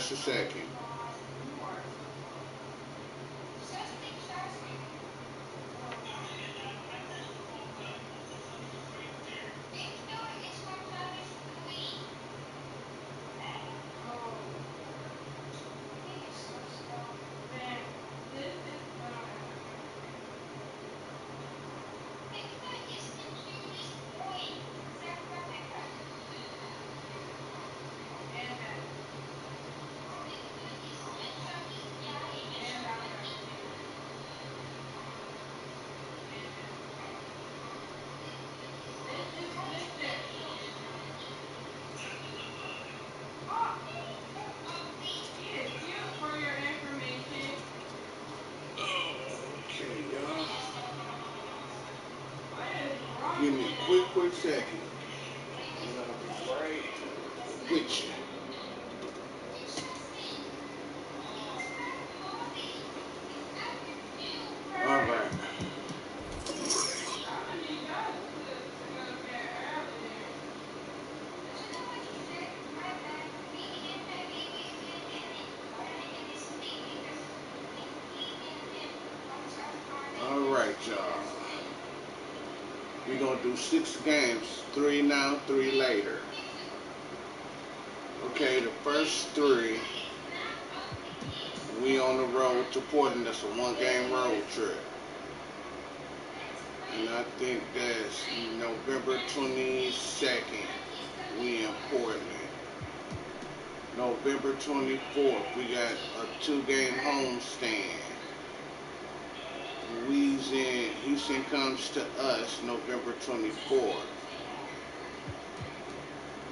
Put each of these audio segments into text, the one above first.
Just a second. Okay, y'all. Give me a quick second. And I'll be right with you. All right. All right, y'all. We're going to do 6 games, 3 now, 3 later. Okay, the first 3, we on the road to Portland. That's a 1-game road trip. And I think that's November 22nd, we in Portland. November 24th, we got a 2-game homestand. Houston comes to us November 24th.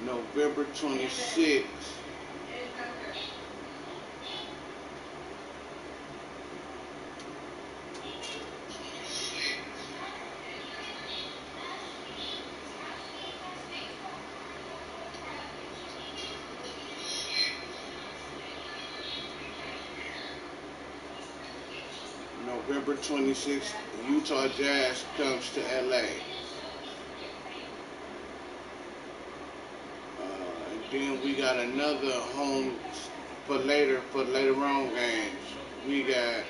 November 26th, November 26th, Utah Jazz comes to LA. And then we got another home for later on games. We got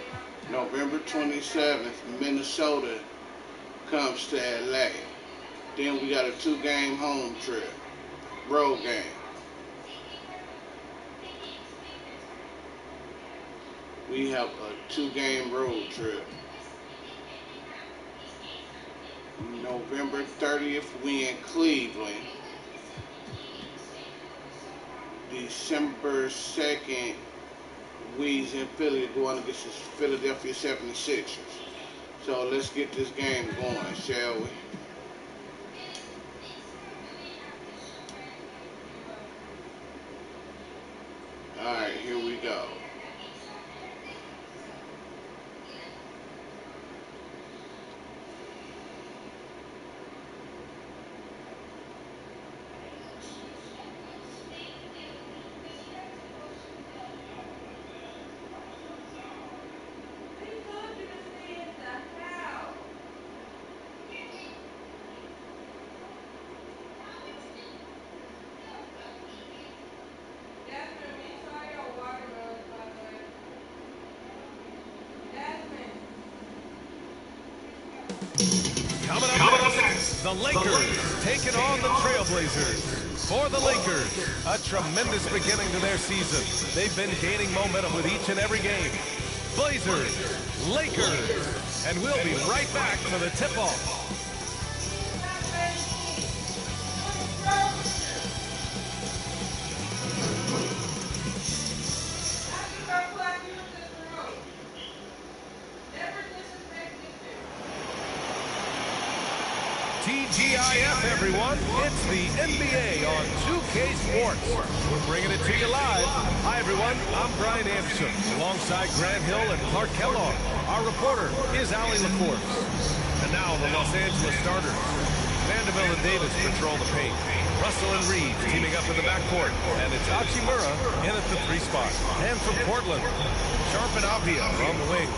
November 27th, Minnesota comes to LA. Then we got a 2-game home trip, road game. We have a 2-game road trip. November 30th, we in Cleveland. December 2nd, we's in Philly going against the Philadelphia 76ers. So let's get this game going, shall we? Alright, here we go. Coming up next, the Lakers taking on the Trailblazers. For the Lakers, a tremendous beginning to their season. They've been gaining momentum with each and every game. Blazers, Lakers, and we'll be right back for the tip-off. TGIF, everyone. It's the NBA on 2K Sports. We're bringing it to you live. Hi, everyone. I'm Brian Anderson, alongside Grant Hill and Clark Kellogg. Our reporter is Allie LaForce. And now the Los Angeles starters. Vanderbilt and Davis patrol the paint. Russell and Reed teaming up in the backcourt. And it's Hachimura in at the 3 spot. And from Portland, Sharp and Avdia are on the wings.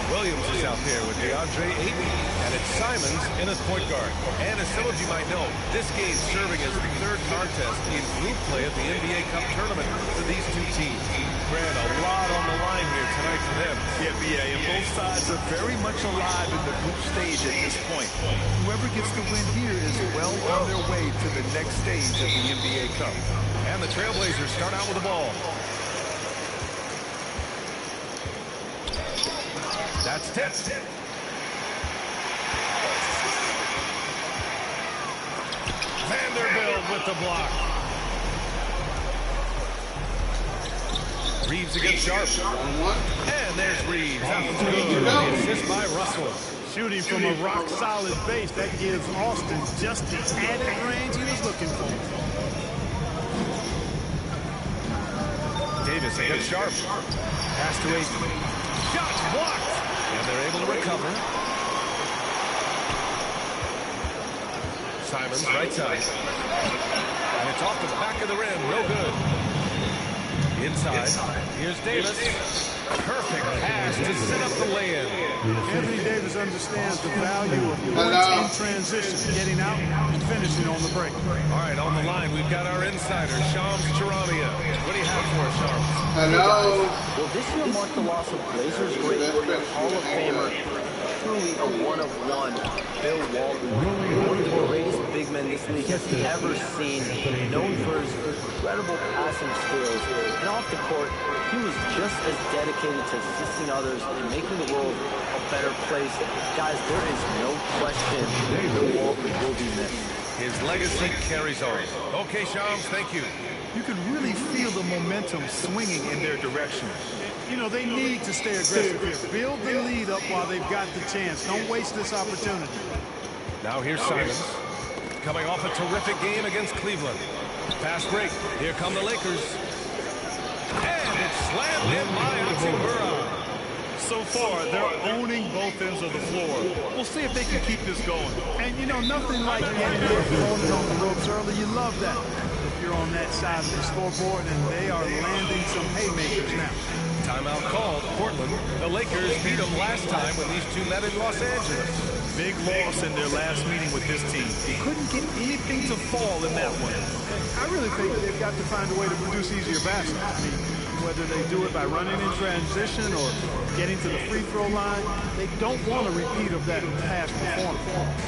Williams is out there with DeAndre Ayton, and it's Simons in as point guard. And as some of you might know, this game's serving as the 3rd contest in group play at the NBA Cup tournament for these 2 teams. him. Yeah, BA, and both sides are very much alive in the group stage at this point. Whoever gets the win here is well on their way to the next stage of the NBA Cup. And the Trailblazers start out with the ball. That's tipped. Vanderbilt with the block. Reeves against Sharp. And there's Reeves. That was good. The assist by Russell. Shooting from a rock-solid base, that gives Austin just the added range he was looking for. Davis against Sharp. Pass to Aiton. Shots blocked. And they're able to recover. Simons, right side. And it's off the back of the rim. No good. Inside. Here's Davis. Perfect pass to set up the lay-in. Anthony Davis understands the value of points in transition, getting out and finishing on the break. All right, on the line, we've got our insider, Shams Charania. What do you have for us, Shams? Hello. Well, this year marked the loss of Blazers great Hall of Famer, truly a one-of-one, Bill Walton, one of the greatest big men this league has ever seen, known for his incredible passing skills. And off the court, he was just as dedicated to assisting others and making the world a better place. Guys, there is no question Bill Walton will be missed. His legacy carries on. Okay, Shams, thank you. You can really feel the momentum swinging in their direction. You know, they need to stay aggressive here. Build the lead up while they've got the chance. Don't waste this opportunity. Now here's Simons. Coming off a terrific game against Cleveland. Fast break. Here come the Lakers. And it's slammed in by Hachimura. So far, they're owning both ends of the floor. We'll see if they can keep this going. And, you know, nothing like getting your opponent on the ropes early. You love that. If you're on that side of the scoreboard, and they are landing some haymakers now. Timeout called. Portland. The Lakers beat them last time when these two met in Los Angeles. Big loss in their last meeting with this team. They couldn't get anything to fall in that one. I really think they've got to find a way to produce easier baskets. I mean, whether they do it by running in transition or getting to the free throw line, they don't want a repeat of that past performance.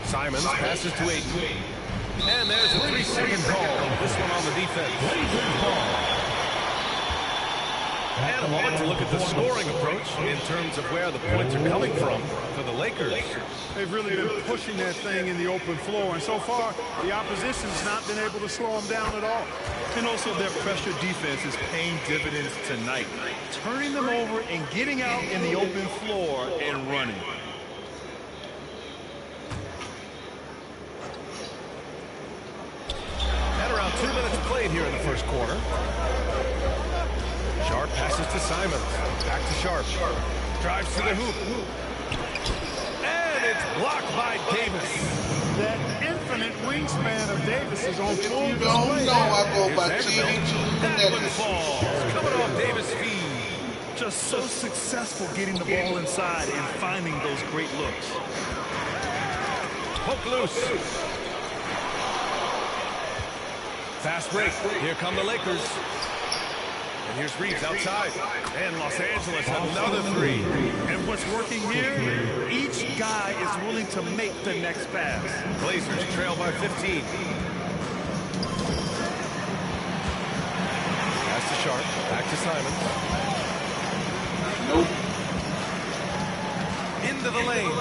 Simons passes to Aiton. And there's a 3-second call. This one on the defense. And a moment to look at the scoring approach in terms of where the points are coming from for the Lakers. They've really been pushing that thing in the open floor, and so far, the opposition's not been able to slow them down at all. And also their pressure defense is paying dividends tonight, turning them over and getting out in the open floor and running. At around 2 minutes played here in the first quarter. Sharp passes to Simons. Back to Sharp. Drives to the hoop. And it's blocked by Davis. That infinite wingspan of Davis is on full You display. don't know I go by Here's TD2 That one Connections. falls. Coming off Davis' feet. Just so successful getting the ball inside and finding those great looks. Poke loose. Fast break. Here come the Lakers. And here's Reeves outside. And Los Angeles another three. And what's working here, each guy is willing to make the next pass. Blazers trail by 15. Simons. Nope. Into the lane.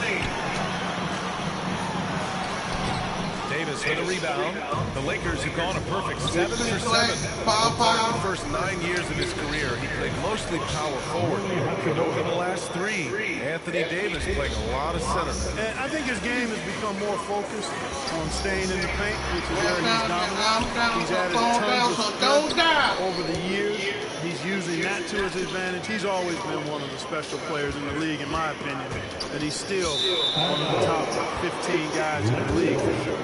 Davis with a rebound. The Lakers have gone a perfect 7 for 7. For the first 9 years of his career, he played mostly power forward. But over the last 3, Anthony Davis playing a lot of center. And I think his game has become more focused on staying in the paint, which is where he's dominant. He's added tons of strength over the years. He's using that to his advantage. He's always been one of the special players in the league, in my opinion. And he's still one of the top 15 guys in the league for sure.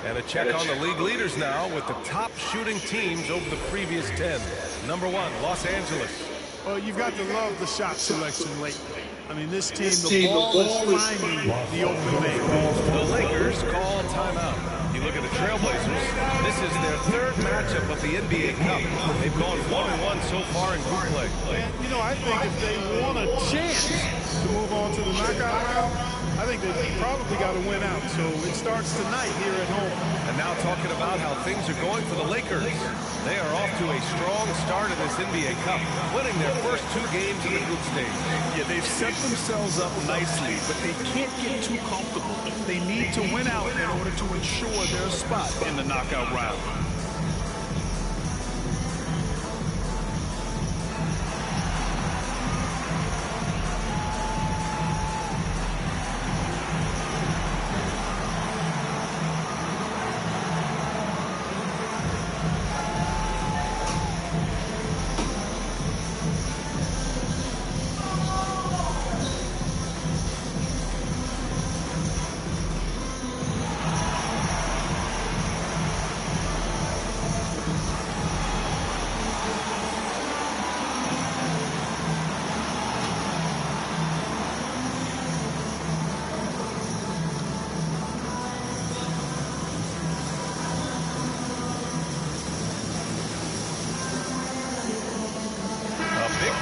And a check on the league leaders now with the top shooting teams over the previous 10. Number 1, Los Angeles. Well, you've got to love the shot selection lately. I mean, this team, the ball is finding the open man. The Lakers call timeout. You look at the Trailblazers. This is their 3rd matchup of the NBA Cup. They've gone 1-1 so far in group play. And, you know, I think if they want a chance to move on to the knockout round, I think they've probably got to win out. So it starts tonight here at home. And now talking about how things are going for the Lakers. They are off to a strong start in this NBA Cup, winning their first 2 games in the group stage. Yeah, they've set themselves up nicely, but they can't get too comfortable. They need to win out in order to ensure their spot in the knockout round.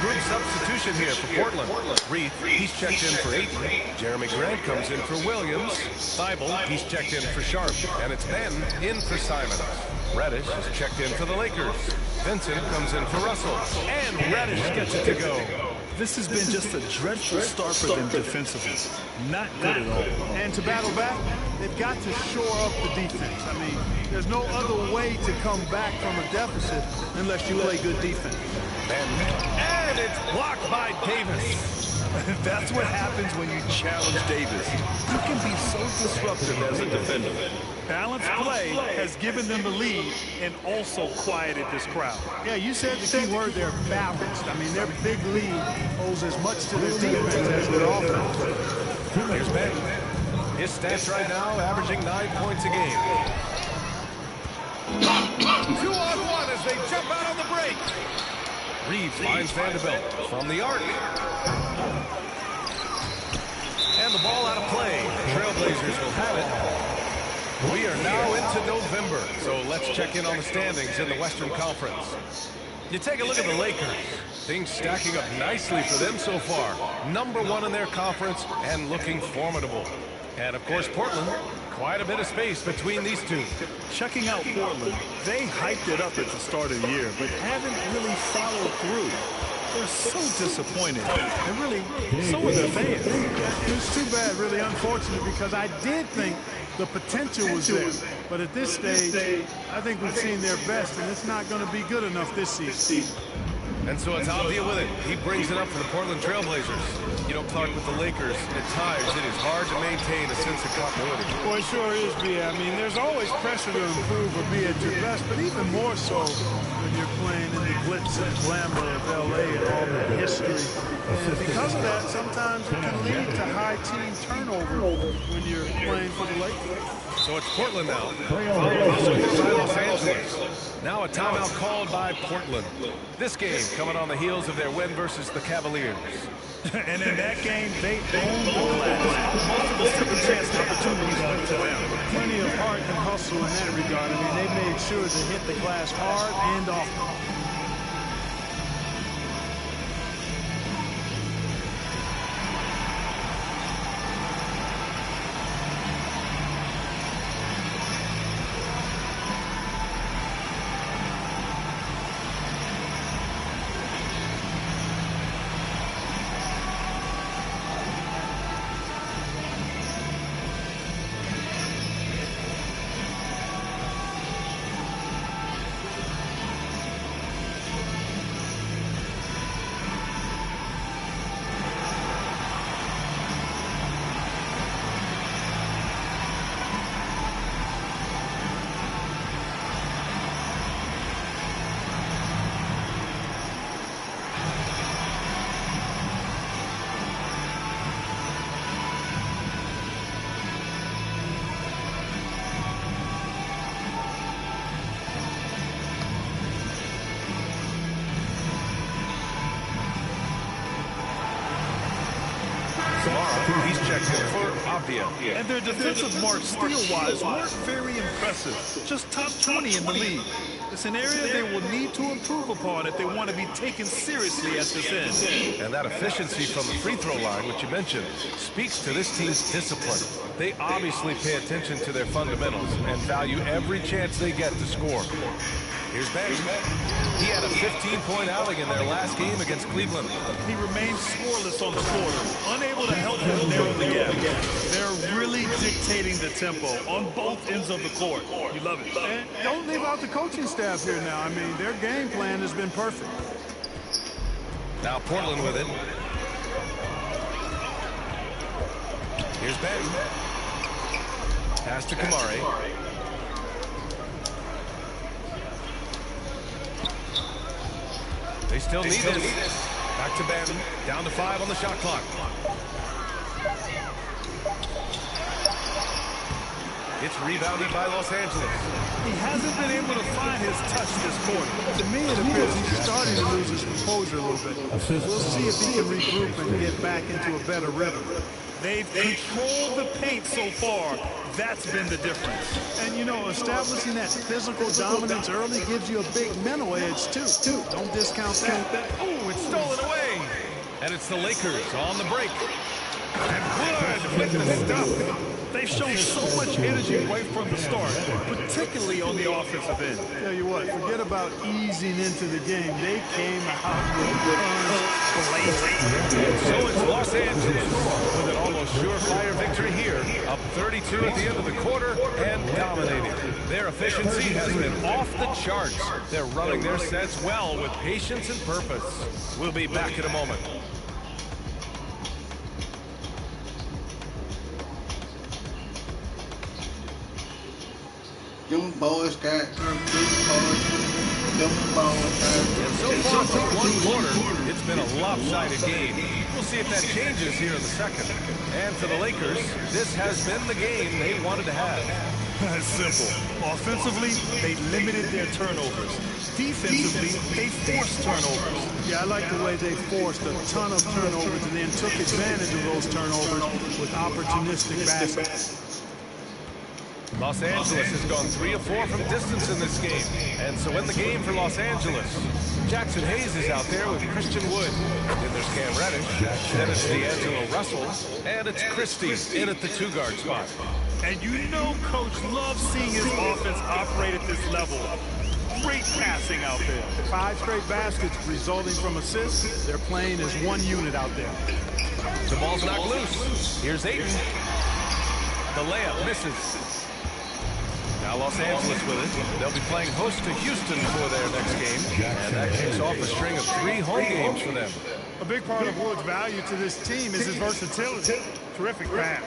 Group substitution here for Portland. Reed, he's checked in for Ayton. Jeremy Grant comes in for Williams. Thibault, he's checked in for Sharp. And it's Ben in for Simons. Reddish is checked in for the Lakers. Vincent comes in for Russell. And Reddish gets it to go. This has been just a dreadful start for them defensively. Not good at all. And to battle back, they've got to shore up the defense. I mean, there's no other way to come back from a deficit unless you play good defense. And it's blocked by Davis. That's what happens when you challenge Davis. You can be so disruptive as a defender. Balanced play has given them the lead and also quieted this crowd. Yeah, you said the key word there, balanced. I mean, their big lead owes as much to their defense as their offense. Here's Ben. His stats right now averaging 9 points a game. 2-on-1 as they jump out on the break. Reeves finds Vanderbilt from the arc. And the ball out of play. The Trailblazers will have it. We are now into November, so let's check in on the standings in the Western Conference. You take a look at the Lakers. Things stacking up nicely for them so far. Number 1 in their conference and looking formidable. And, of course, Portland, quite a bit of space between these two. Checking out Portland, they hyped it up at the start of the year, but haven't really followed through. They're so disappointed, and really, so are their fans. It's too bad, really unfortunate, because I did think the potential was there. But at this stage, I think we've seen their best, and it's not going to be good enough this season. And so it's Avdia with it. He brings it up for the Portland Trailblazers. You know, Clark, with the Lakers, at times it is hard to maintain a sense of continuity. Well, it sure is, B. I mean, there's always pressure to improve or be at your best, but even more so when you're playing in the glitz and glamour of L.A. and all the history. And because of that, sometimes it can lead to high team turnover when you're playing for the Lakers. So it's Portland now. By Los Angeles. Now a timeout called by Portland. This game coming on the heels of their win versus the Cavaliers. And in that game, they owned the glass. Most of the second chance opportunities went to them. Plenty of heart and hustle in that regard. I mean, they made sure to hit the glass hard and often. checked in for Avdia. And their defensive marks steal-wise weren't very impressive. Just top 20 in the league. It's an area they will need to improve upon if they want to be taken seriously at this end. And that efficiency from the free throw line, which you mentioned, speaks to this team's discipline. They obviously pay attention to their fundamentals and value every chance they get to score. Here's Ben. He had a 15-point outing in their last game against Cleveland. He remains scoreless on the floor, unable to help them narrow the gap. They're really dictating the tempo on both ends of the court. You love it. And don't leave out the coaching staff here now. I mean, their game plan has been perfect. Now Portland with it. Here's Ben. Pass to Kamari. They still need this. Back to Ben. Down to 5 on the shot clock. It's rebounded by Los Angeles. He hasn't been able to find his touch this quarter. To me, it appears he's starting to lose his composure a little bit. We'll see if he can regroup and get back into a better rhythm. They've controlled the paint so far. That's been the difference. And, you know, establishing that physical dominance early gives you a big mental edge, too. Don't discount that. Oh, it's stolen away. And it's the Lakers on the break. And Wood with the stuff. They've shown so much energy right from the start, particularly on the offensive end. Tell you what, forget about easing into the game. They came out with guns blazing. So it's Los Angeles with an almost surefire victory here, up 32 at the end of the quarter and dominating. Their efficiency has been off the charts. They're running their sets well with patience and purpose. We'll be back in a moment. Them boys got them boys got. And so far through one quarter, it's been a lopsided game. We'll see if that changes here in the second. And for the Lakers, this has been the game they wanted to have. It's simple. Offensively, they limited their turnovers. Defensively, they forced turnovers. Yeah, I like the way they forced a ton of turnovers and then took advantage of those turnovers with opportunistic baskets. Los Angeles has gone 3 of 4 from distance in this game. And so in the game for Los Angeles, Jackson Hayes is out there with Christian Wood. Then there's Cam Reddish. Then it's D'Angelo Russell. And it's Christie in at the 2-guard spot. And you know Coach loves seeing his offense operate at this level. Great passing out there. 5 straight baskets resulting from assists. They're playing as one unit out there. The ball's knocked loose. Here's Ayton. The layup misses. Now Los Angeles with it. They'll be playing host to Houston for their next game. And that kicks off a string of 3 home games for them. A big part of Wood's value to this team is his versatility. Terrific pass.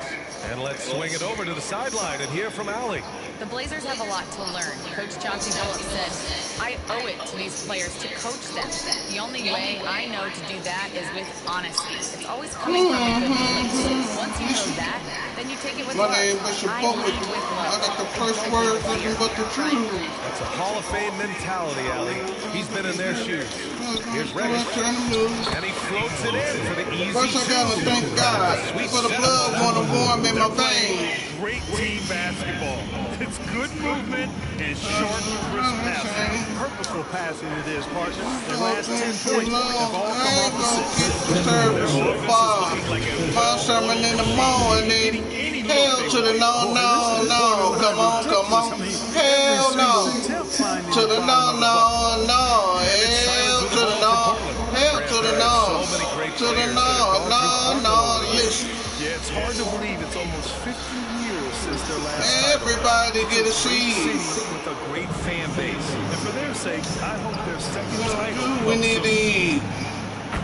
And let's swing it over to the sideline and hear from Allie. The Blazers have a lot to learn. Coach Chauncey Billups said, I owe it to these players to coach them. The only way I know to do that is with honesty. It's always coming from a good place. Once you know that, then you take it with love. My name is I lead with I love. got the first word, nothing but the truth. That's a Hall of Fame mentality, Allie. He's been in their shoes. Here's Reddish. And he floats it in for the easy First I gotta thank God for the blood wanna warm in my veins. Great team basketball. It's good movement and short, crisp passing. Purposeful passing it is, partner. The last 10 points have all come off the My sermon in the morning. Hell to the no, no, no. Come on, come on. Hell no. To the no, no, no. Hell to the no. Hell to the no. To the no, no, no. Listen. Yeah, it's hard to believe it's almost 50 years since their last Everybody get a seed. with a great fan base. And for their sake, I hope their second title. We need to eat.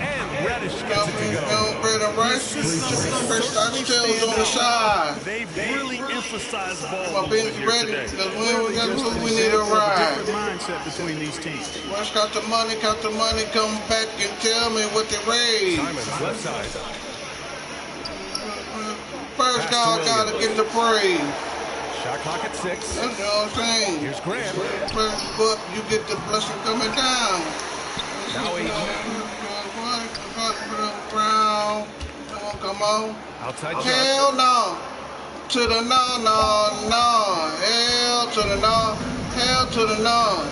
And Reddish gets it to go. Bread and rice. Fresh oxtails on the side. They've really emphasized ball My bench here ready. today. Because we need a ride. different mindset between these teams. Once got the money, come back and tell me what they raised. Simon's left side. First dog gotta get the praise. Shot clock at 6. That's what I'm saying. Here's Grant. But you get the blessing coming down. Now Ayton. Brown. come on. Outside shot. Hell no. To the no, no, no. Hell to the no. Hell to the no.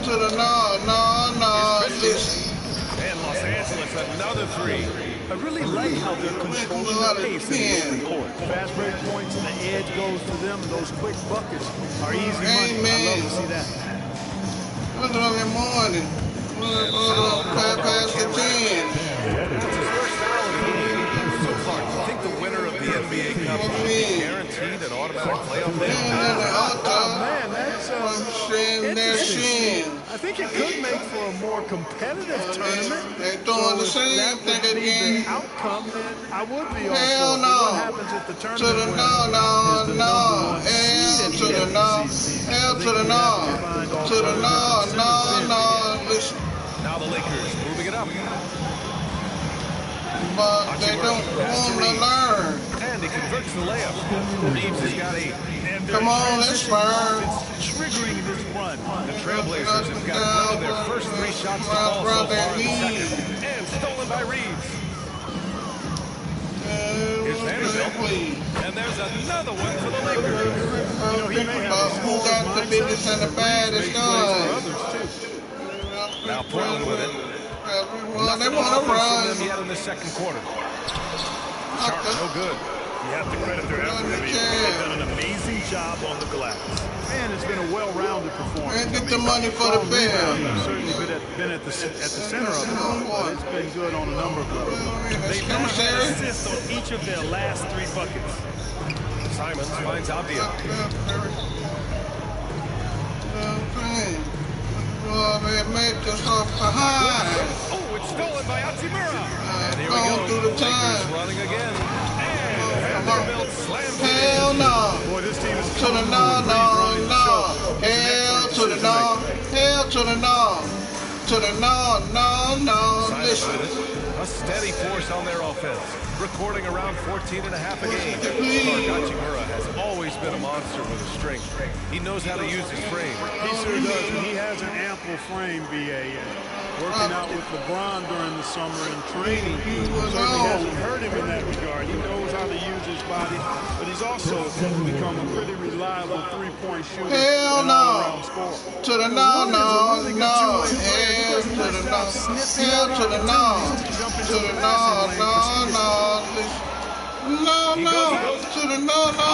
To the no, no, no. Listen. And Los Angeles, another three. I really like how they're controlling the pace in the open court. Fast break points and the edge goes to them, and those quick buckets are easy money. I love to see that. Look at that morning. Past the 10. That's his first foul of the game so far. Do you think the winner of the NBA Cup will be guaranteed an automatic playoff bid? Oh, man, that's interesting. I think it could make for a more competitive tournament. They're doing the same thing again. The outcome, then I would be all Hell for it. no. What happens at the tournament? To the no, no, no. Hell to the no. Hell to the no. To the no, no, no. Listen. Now the Lakers moving it up. But they don't want to learn. And he converts the layup. Reeves has got 8. Come on, let's burn. Triggering this run. The Trailblazers have got one of their first 3 shots to fall so far in the second. And stolen by Reeves. Here's Vanderbilt. And there's another one for the Lakers. Who got the biggest and the baddest guns? Now Portland with it. Well, they want to run. Them yet in the second quarter. Sharp, no good. You have to credit their effort. They've done an amazing job on the glass. And it's been a well-rounded performance. And get the money for the bill. Certainly been at the center of it, but it's been good on a number of levels. They've now had assists on each of their last 3 buckets. Simons finds Abdia. Well, they made this off behind. Oh, it's stolen by Hachimura. And here we Going go. through the time. Running again. And Vanderbilt slams it Hell in. no. Boy, this team is To the no, no, no. Hell to the no. Hell to the no. To the no, no, no. Simons Listen. with it. A steady force on their offense. Recording around 14.5 a game. Hachimura has always been a monster with his strength. He knows how to use his frame. He sure does, and he has an ample frame, B.A. Working out with LeBron during the summer and training certainly hasn't hurt him in that regard. He knows how to use his body, but he's also become a pretty reliable three-point shooter. Hell and no. all-around scorer. To the no, no, no. Hell to the no. Hell to the no. To the no, no, no. No, no. To the no, no.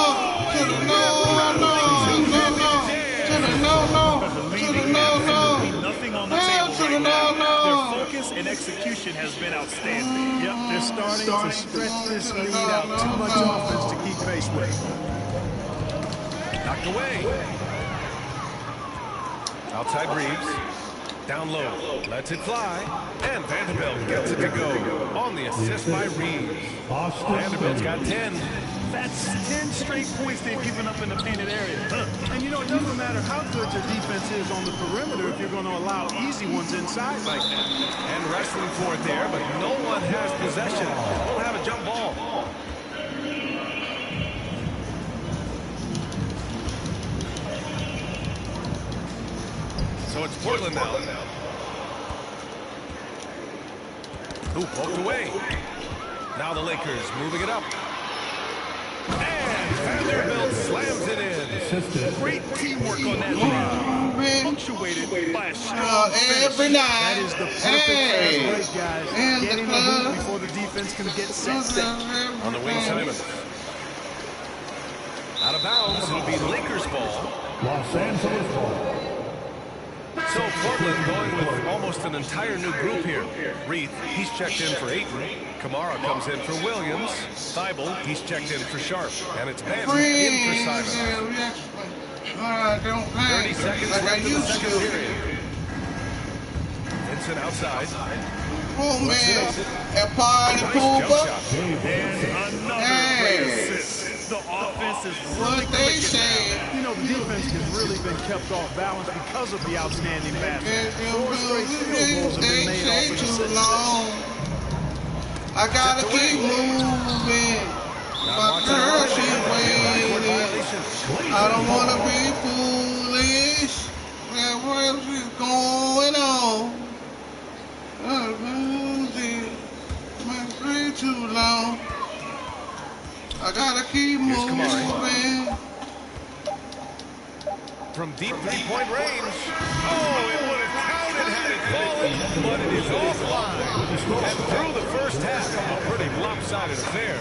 To the no, no, no, no. To the no, no. To the no, no. Nothing on the Hell table to the right no, now. no. Their focus and execution has been outstanding. Yep, they're starting to stretch this lead out. Too much offense to keep pace with. Knocked away. Outside Reeves. Down low. Lets it fly. And Vanderbilt gets it to go. On the assist by Reeves. Vanderbilt's got 10. That's 10 straight points they've given up in the painted area. And you know, it doesn't matter how good your defense is on the perimeter if you're going to allow easy ones inside like that. And wrestling for it there, but no one has possession. We'll have a jump ball. So it's Portland now. Who poked away. Now the Lakers moving it up. And Vanderbilt slams it in. Great teamwork on that drive. Punctuated by a strong finish. Every night. That is the perfect fast break, guys. Getting the hoop before the defense can get set. On the wing, Simons. Out of bounds, it'll be Lakers ball. Los Angeles ball. So Portland going with almost an entire new group here. Reith, he's checked in for Ayton. Kamara comes in for Williams. Thibault, he's checked in for Sharp. And it's Banton in for Simons. 30 seconds left in the second period. Vincent outside. Oh, man. That party pool Jump buck. shot. And another great assist. The offense is really What they clicking say. now. You know, the defense has really been kept off balance because of the outstanding basket. 4 straight field goals have been made off of the too long. I gotta keep moving. My girl, she's waiting. I don't wanna be foolish. What is going on? My way too long. I gotta keep moving. From deep three-point range. Oh, it would have counted had it fallen, but it is offline. And through the first half, a pretty lopsided affair.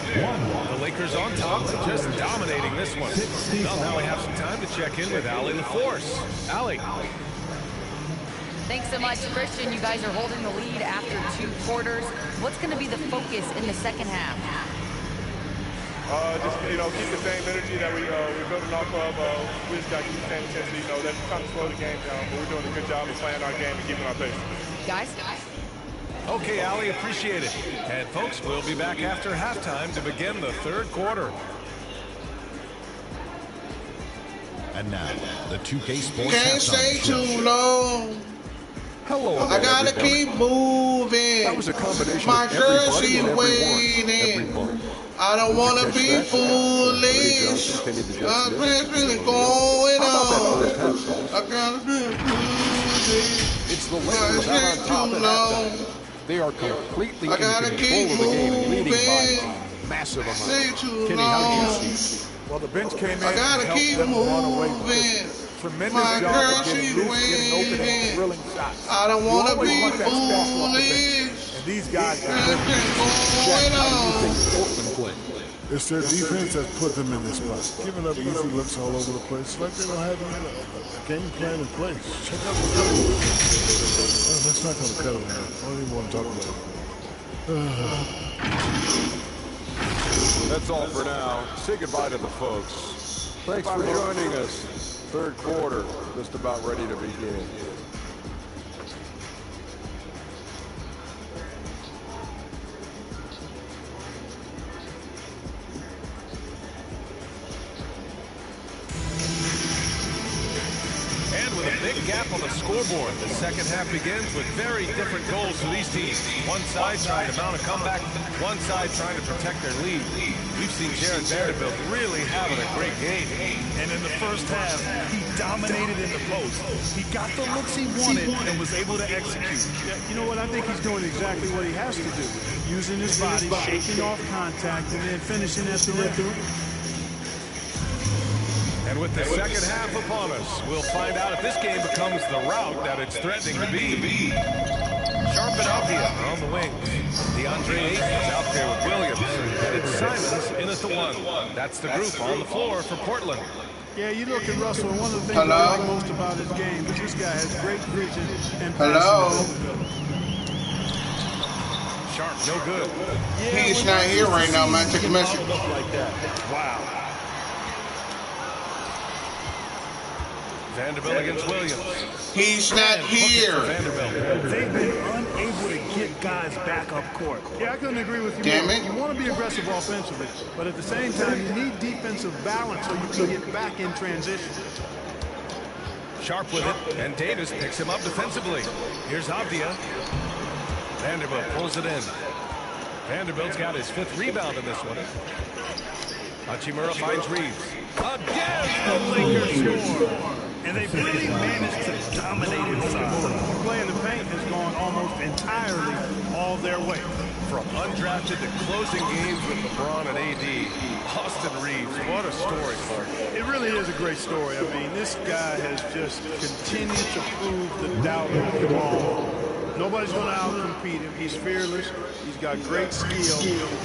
The Lakers on top, just dominating this one. Well, now we have some time to check in with Allie LaForce. Allie. Thanks so much, Christian. You guys are holding the lead after 2 quarters. What's going to be the focus in the second half? Just, keep the same energy that we're building off of. We just got to keep the same intensity. That's kind of slow the game down, but we're doing a good job of playing our game and keeping our pace. Guys? Okay, Allie, appreciate it. And folks, we'll be back after halftime to begin the third quarter. And now, the 2K Sports Can't stay too long. Hello, I gotta keep moving. That was a combination My of girl, everybody she and waiting. everyone. I don't wanna be foolish. What's really going on? I gotta be foolish. It's the Lakers out on top at halftime. They are completely in control of the game, leading by a massive amount. Kenny, how do you see? Well, the bench came in I gotta and helped keep them run away with moving. this tremendous My job girl, of getting she loose, getting open, and waiting. drilling shots. I don't You wanna always be want that sparkle off the bench. foolish. And these guys are What's good. going on? Portland play. It's their defense that's put them in this spot. Giving up easy looks all over the place. It's like they don't have a game plan in place. Check out the that's not going to cut it. I don't even want to talk about it. That's all for now. Say goodbye to the folks. Thanks for joining us. Third quarter, just about ready to begin. And with a big gap on the scoreboard, the second half begins with very different goals for these teams. One side trying to mount a comeback, one side trying to protect their lead. We've seen Jared Vanderbilt really having a great game. And in the first half, he dominated in the post. He got the looks he wanted and was able to execute. Yeah, you know what? I think he's doing exactly what he has to do. Using his body, shaking off contact, and then finishing at the rim. And with the second half upon us, we'll find out if this game becomes the rout that it's threatening to be. Sharp and Althea are on the wings. DeAndre Ayton is out there with Williams. And it's Simons in at the 1. That's the group on the floor for Portland. Yeah, you look at Russell, and one of the things I like most about his game is this guy has great vision and passing. Sharp, no good. Yeah, he's not here right now, man. Take a message. Wow. Vanderbilt against Williams. He's not here. They've been unable to get guys back up court. Yeah, I couldn't agree with you. Damn it. You want to be aggressive offensively, but at the same time, you need defensive balance so you can get back in transition. Sharp with it, and Davis picks him up defensively. Here's Avdia. Vanderbilt pulls it in. Vanderbilt's got his 5th rebound in this one. Hachimura finds Reeves. Again, the Lakers score. And they've really managed to dominate inside. Play in the paint has gone almost entirely all their way. From undrafted to closing games with LeBron and AD, Austin Reeves, what a story, Clark. It really is a great story. I mean, this guy has just continued to prove the doubters wrong. Nobody's going to out-compete him. He's fearless. He's got great skill.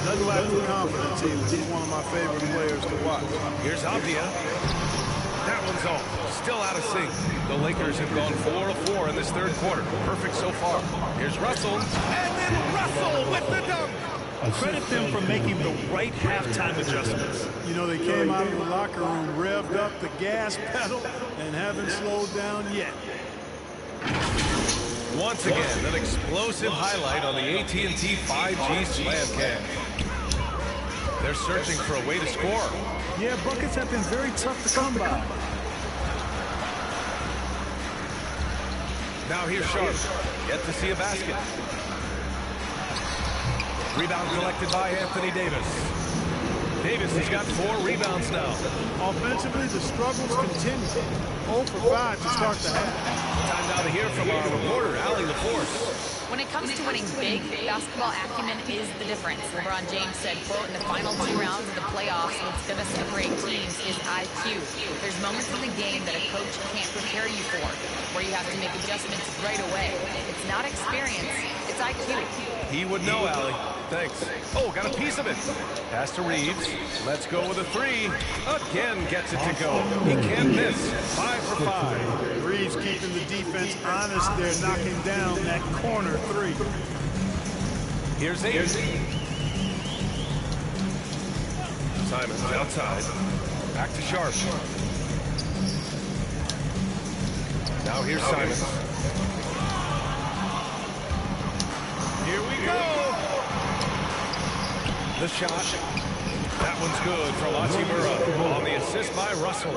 Doesn't lack the confidence. He's one of my favorite players to watch. Here's Avdia. That one's off. Still out of sync. The Lakers have gone 4 of 4 in this third quarter. Perfect so far. Here's Russell. And then Russell with the dunk. Credit them for making the right halftime adjustments. You know, they came out of the locker room, revved up the gas pedal, and haven't slowed down yet. Once again, an explosive highlight on the AT&T 5G Slam Cam. They're searching for a way to score. Yeah, buckets have been very tough to come by. Now here's Sharp. Yet to see a basket. Rebound collected by Anthony Davis. Davis has got 4 rebounds now. Offensively, the struggles continue. 0 for 5 to start the half. Time now to hear from our reporter, Allie LaForce. When it comes to winning big, basketball acumen is the difference. LeBron James said, quote, in the final 2 rounds of the playoffs, what's going to separate teams is IQ. There's moments in the game that a coach can't prepare you for, where you have to make adjustments right away. It's not experience, it's IQ. He would know, Allie. Thanks. Oh, got a piece of it. Pass to Reeves. Let's go with a 3. Again gets it to go. He can't miss. 5 for 5. Reeves keeping the defense honest there, knocking down that corner 3. Here's 8. Simons outside. Back to Sharp. Now here's Simons. Here we go. The shot. That one's good from Hachimura on the assist by Russell.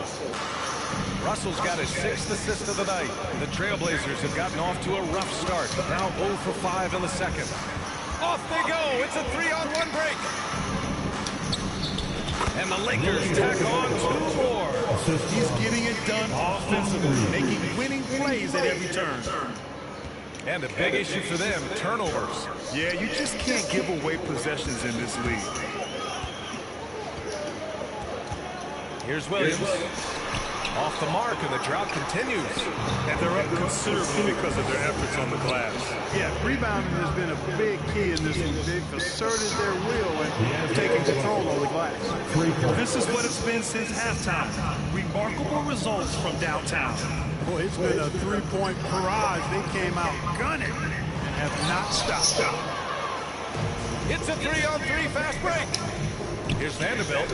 Russell's got his 6th assist of the night. The Trailblazers have gotten off to a rough start. Now 0 for 5 in the second. Off they go. It's a 3-on-1 break. And the Lakers tack on 2 more. He's getting it done offensively, making winning plays at every turn. And a big issue for them, turnovers. Yeah, you just can't give away possessions in this league. Here's Williams. Off the mark, and the drought continues. And they're up considerably because of their efforts on the glass. Yeah, rebounding has been a big key in this one. They've asserted their will and taken control on the glass. This is what it's been since halftime. Remarkable results from downtown. Boy, it's been a 3-point barrage. They came out gunning and have not stopped. It's a 3-on-3 fast break. Here's Vanderbilt.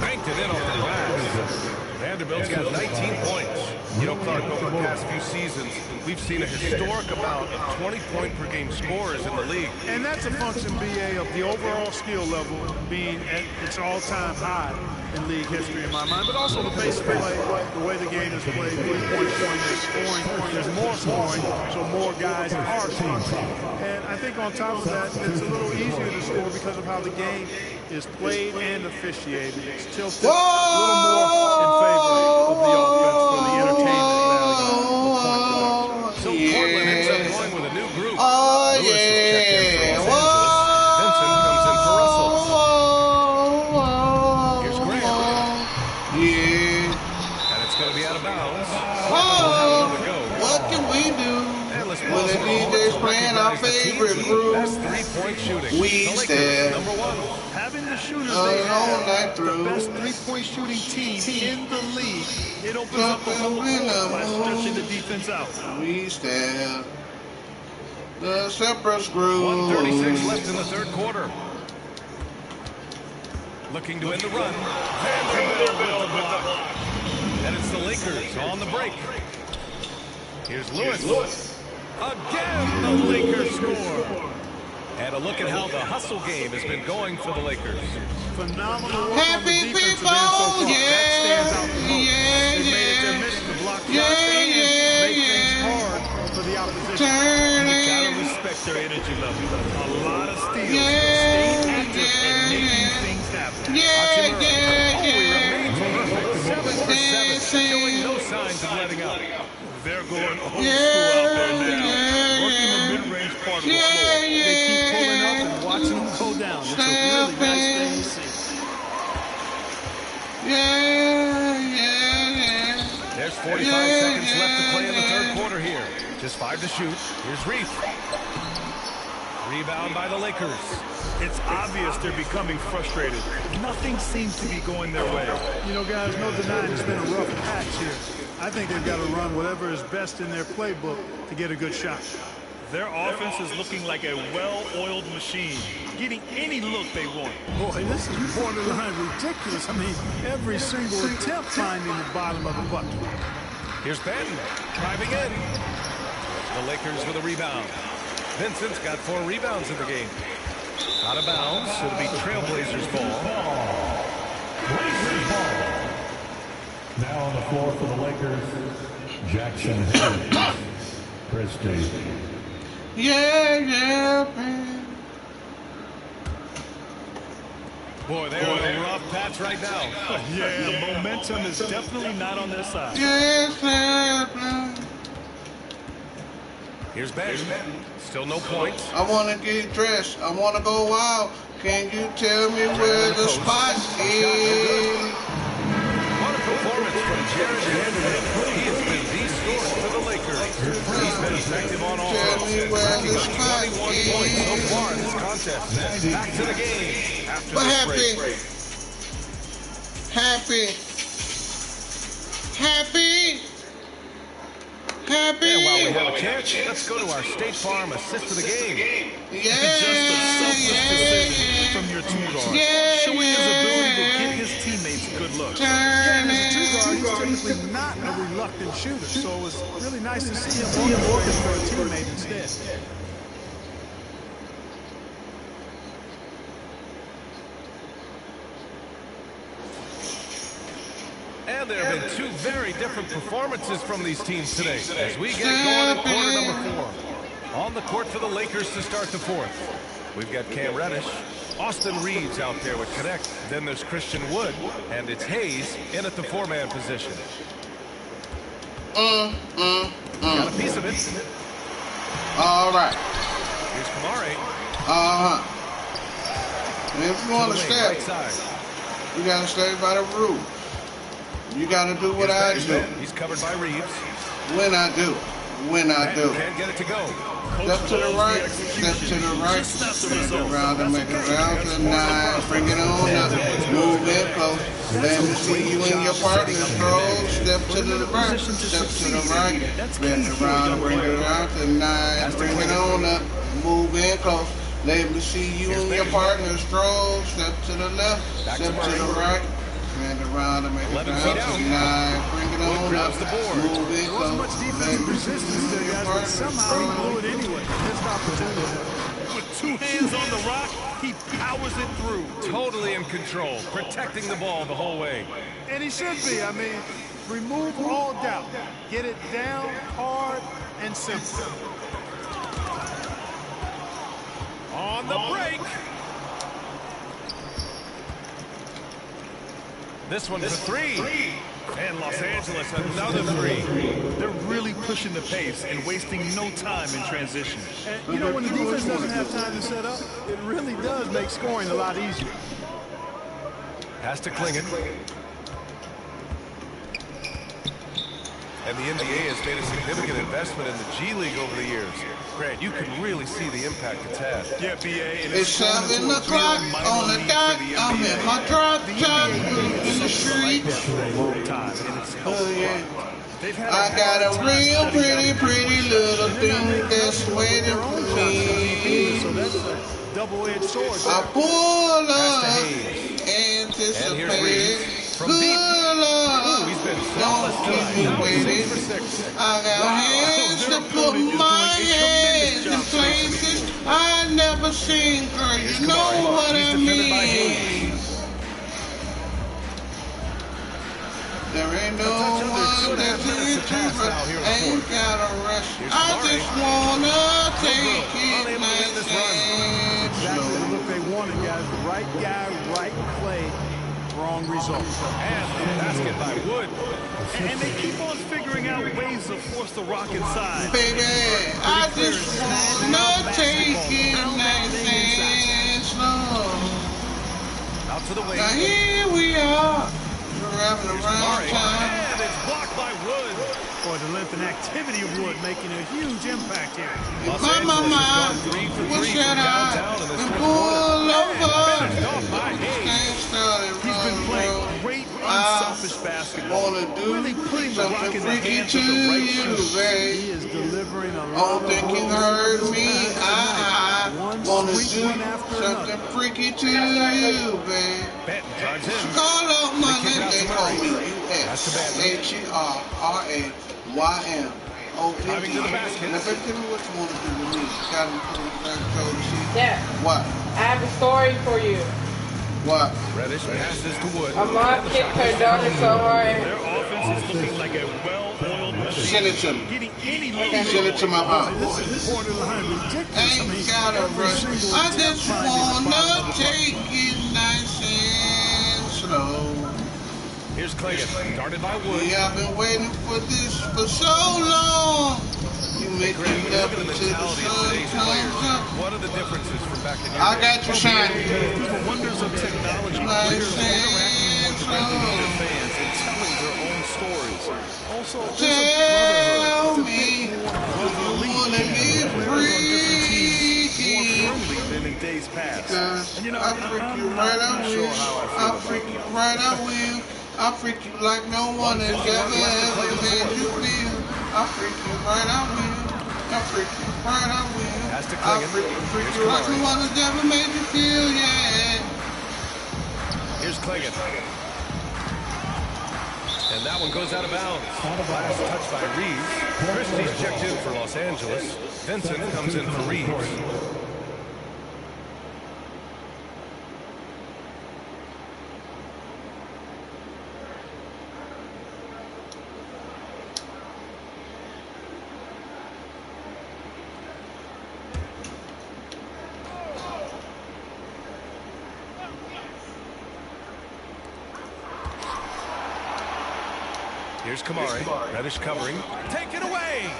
Banked it in off the glass. Vanderbilt's got 19 points. You know, Clark, over the past few seasons, we've seen a historic amount of 20-point-per-game scorers in the league. And that's a function, BA, of the overall skill level being at its all-time high in league history in my mind, but also the pace of play, the way the game is played, 3-point point, there's scoring, there's more scoring, so more guys are scoring. And I think on top of that, it's a little easier to score because of how the game is played and officiated. It's tilted a little more in favor of the offense for the entertainment value of point production. So Portland ends up going with a new group. Oh, Lewis is checked in for Los Angeles. Vincent comes in for Russell. Here's Graham. Yeah. And it's going to be out of bounds. What can we do when the DJ's playing our favorite group? That's 3-point shooting. We stand. Number 1. Having the shooters they have, the best 3-point shooting team in the league, it opens up the whole court by stretching the defense out. We stand. The Cypress Group. 1:36 left in the third quarter. Looking to end the run. Vanderbilt with the block. And it's the Lakers on the break. Here's Lewis. Again, the Lakers score. And a look at how the hustle game has been going for the Lakers. Phenomenal work on the defensive end so far. That stands out the most. They made it their mission to block shots and make things hard for the opposition. You gotta respect their energy level. A lot of steals, staying active and making things happen. Remains perfect. 7 for 7, showing no signs of letting up. They're going old school out there now. Working the mid-range part of the floor. They keep pulling up and watching them go down. It's a really nice thing to see. There's 45 seconds left to play in the third quarter here. Just 5 to shoot. Here's Reef. Rebound by the Lakers. It's obvious they're becoming frustrated. Nothing seems to be going their way. You know, guys, no denying it's been a rough patch here. I think they've got to run whatever is best in their playbook to get a good shot. Their offense is looking like a well-oiled machine, getting any look they want. Boy, this is borderline ridiculous. I mean, every single attempt finding the bottom of the bucket. Here's Benton driving in. The Lakers with a rebound. Vincent's got 4 rebounds in the game. Out of bounds. It'll be Trailblazers ball. Blazers ball. Now on the floor for the Lakers, Jackson Hayes, Christie. Yeah, man. Boy, they're in a rough patch right now. Yeah, momentum is definitely not on their side. Yes, sir. Here's Ben. Still no points. I want to get dressed. I want to go out. Can you tell me where the spot is? What a performance from Jared Henderson. He has been the source for the Lakers. He's been effective on offense, racking up 21 points so far in this contest. Back to the game after this break. Happy. And while we have a chance, let's go to our State Farm assist of the game. Just a selfless decision from your two guard, showing his ability to get his teammates good looks. Yeah, and as a two guard, he's typically not a reluctant shooter, so it was really nice to see him working for a teammate instead. And there have been two very different performances from these teams today as we get going in quarter number 4. On the court for the Lakers to start the fourth. We've got Cam Reddish, Austin Reeves out there with Connect. Then there's Christian Wood, and it's Hayes in at the 4-man position. Got a piece of it. All right. Here's Kamari. And if you want to step, Right side. you got to stay by the rules. You got to do what I do. He's covered by Reeves. When I do. Can't get it to go. Step to the right, step to the right, make it round and make it round to the 9, bring it on up, move in close, let me see you and your partner stroll, step to the right, step to the right, bend it around and bring it around to the 9, bring it on up, move in close, let me see you and your partner stroll, step to the left, step to the right, bend it around and make it round to the 9, bring it on up, move in close, let me see you and your partner Somehow he blew it anyway. Missed opportunity. With two hands on the rock, he powers it through. Totally in control, protecting the ball the whole way. And he should be. I mean, remove all doubt. Get it down, hard, and simple. On the break. This one for 3. And Los Angeles, another 3. They're really pushing the pace and wasting no time in transition. And, you know, when the defense doesn't have time to set up, it really does make scoring a lot easier. Pass to Klingon. And the NBA has made a significant investment in the G League over the years. Grant, you can really see the impact it's had. Yeah, BA. And it's 7 o'clock on the dot. I'm in my drop top in the street. I got a real pretty little thing that's waiting for me. So that's a double-edged sword. I pull up, anticipated. Good luck, don't keep me waiting. I got hands to put my hands in places I never seen, girl, you know what I mean. There ain't no one that's into ain't got a rush. I just wanna take it nice and exactly the look they wanted, guys. Right guy, right play. Wrong result. And the basket by Wood. And they keep on figuring out ways to force the rock inside. Baby, I just wanna take it nice and slow. Out to the wing. Now here we are. We're having a round time. And it's blocked by Wood. Boy, the length and activity of Wood making a huge impact here. My mama, what's that and pull over. He's been playing great, unselfish basketball. Really putting the rock in the hands of the right shooter. He is delivering a lot of think you heard me. I wanna do something freaky to you, babe. Benton drives in. Call out my name. They call me USHERRAYM. Driving to the basket. Now, baby, tell me what you want to do with me. Got me put it back and shit. Yeah. What? I have a story for you. What? Reddish passes to Wood. A mom kicked her daughter so hard. Their offense is looking like a well-oiled machine. Send it to me. Send it to my mom. Ain't got a rush. I just wanna take it nice and told. Here's Clingan, guarded by Wood. Yeah, I've been waiting for this for so long. You make Greg, me when you love look at the until the mentality of sun today's comes players, up. what are the differences from back in your I day? got you, Shiny. Through the wonders of technology, players are interacting more directly with their fans and telling their own stories. Also, there's a Tell brotherhood. It's a me, bit more do you brotherly. wanna be Players on different teams more free? friendly than in days past. Cause And you know, I freak you I'm right, not I sure will. how I feel I'll about freak you that. right, I will. I'll freak you like no one has ever made you feel. I'll freak you right, I will. I'll freak you right, I will. Pass to I'll Clingan. freak you like no one has ever made you feel, yeah. Here's Clingan. And that one goes out of bounds. Last touch by Reeves. Christie's checked in for Los Angeles. Vincent comes in for Reeves. Here's Kamari. Reddish covering. Take it away!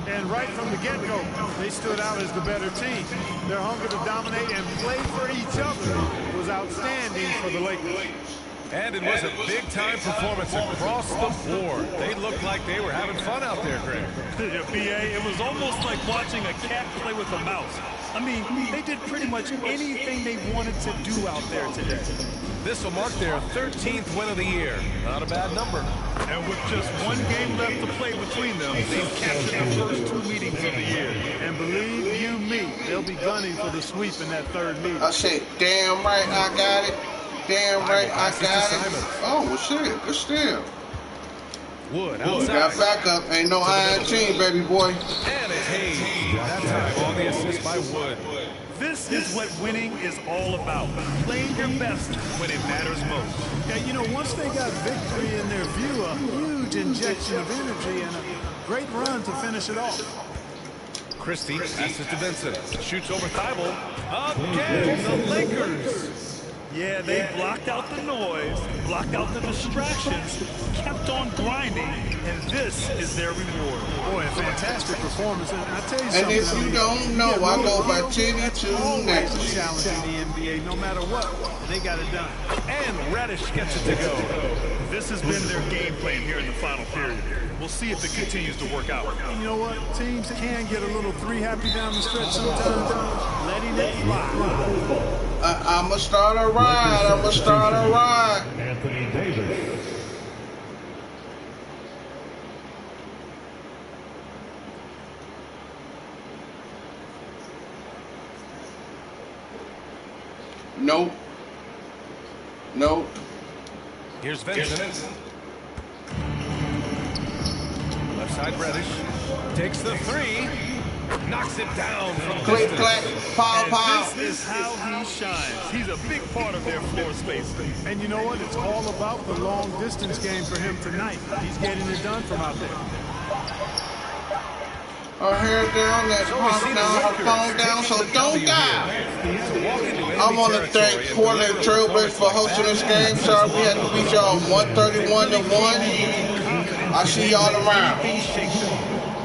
And right from the get-go, they stood out as the better team. Their hunger to dominate and play for each other was outstanding for the Lakers. And it was a big-time performance across the board. They looked like they were having fun out there, Greg. Yeah, B.A., it was almost like watching a cat play with a mouse. I mean, they did pretty much anything they wanted to do out there today. This will mark their 13th win of the year. Not a bad number. And with just one game left to play between them, they've captured the first 2 meetings of the year. And believe you me, they'll be gunning for the sweep in that third meeting. I said, damn right, I got it. Damn right, I got it. Oh, well, shit, good still. Wood We outside. got backup. Ain't no I-19, baby boy. And it's Hayes. That time on the assist by Wood. This is what winning is all about. Playing your best when it matters most. Yeah, you know, once they got victory in their view, a huge injection of energy and a great run to finish it off. Christie passes to Vincent. Shoots over Thibault. Again, the Lakers. Yeah, they blocked out the noise, blocked out the distractions, kept on grinding, and this is their reward. Boy, a fantastic performance. And I tell you And something. if you don't know, I go by Titty to next. Challenge in the NBA, no matter what, they got it done. And Reddish gets it to go. This has been their game plan here in the final period. We'll see if it continues to work out. And you know what? Teams can get a little three-happy down the stretch sometimes. Letting it fly. I'ma start a ride. I'ma start a ride. Anthony Davis. Nope. Nope. Here's Vincent. Left side Reddish. Takes the three. Knocks it down from Click, distance. clack, pow, pow. This is how he shines. He's a big part of their floor space. And you know what? It's all about the long distance game for him tonight. He's getting it done from out there. Her hair down, that pump down, her phone down, so don't die. I want to thank Portland Trailblazers for hosting this game. Sorry we had to beat y'all 131-1. I see y'all around.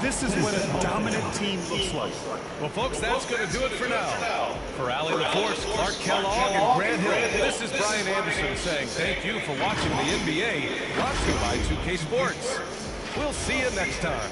This is what a dominant team looks like. Well, folks, that's going to do it for now. For Allie LaForce, Clark Kellogg, and Grant Hill, this is Brian Anderson saying thank you for watching the NBA, brought to you by 2K Sports. We'll see you next time.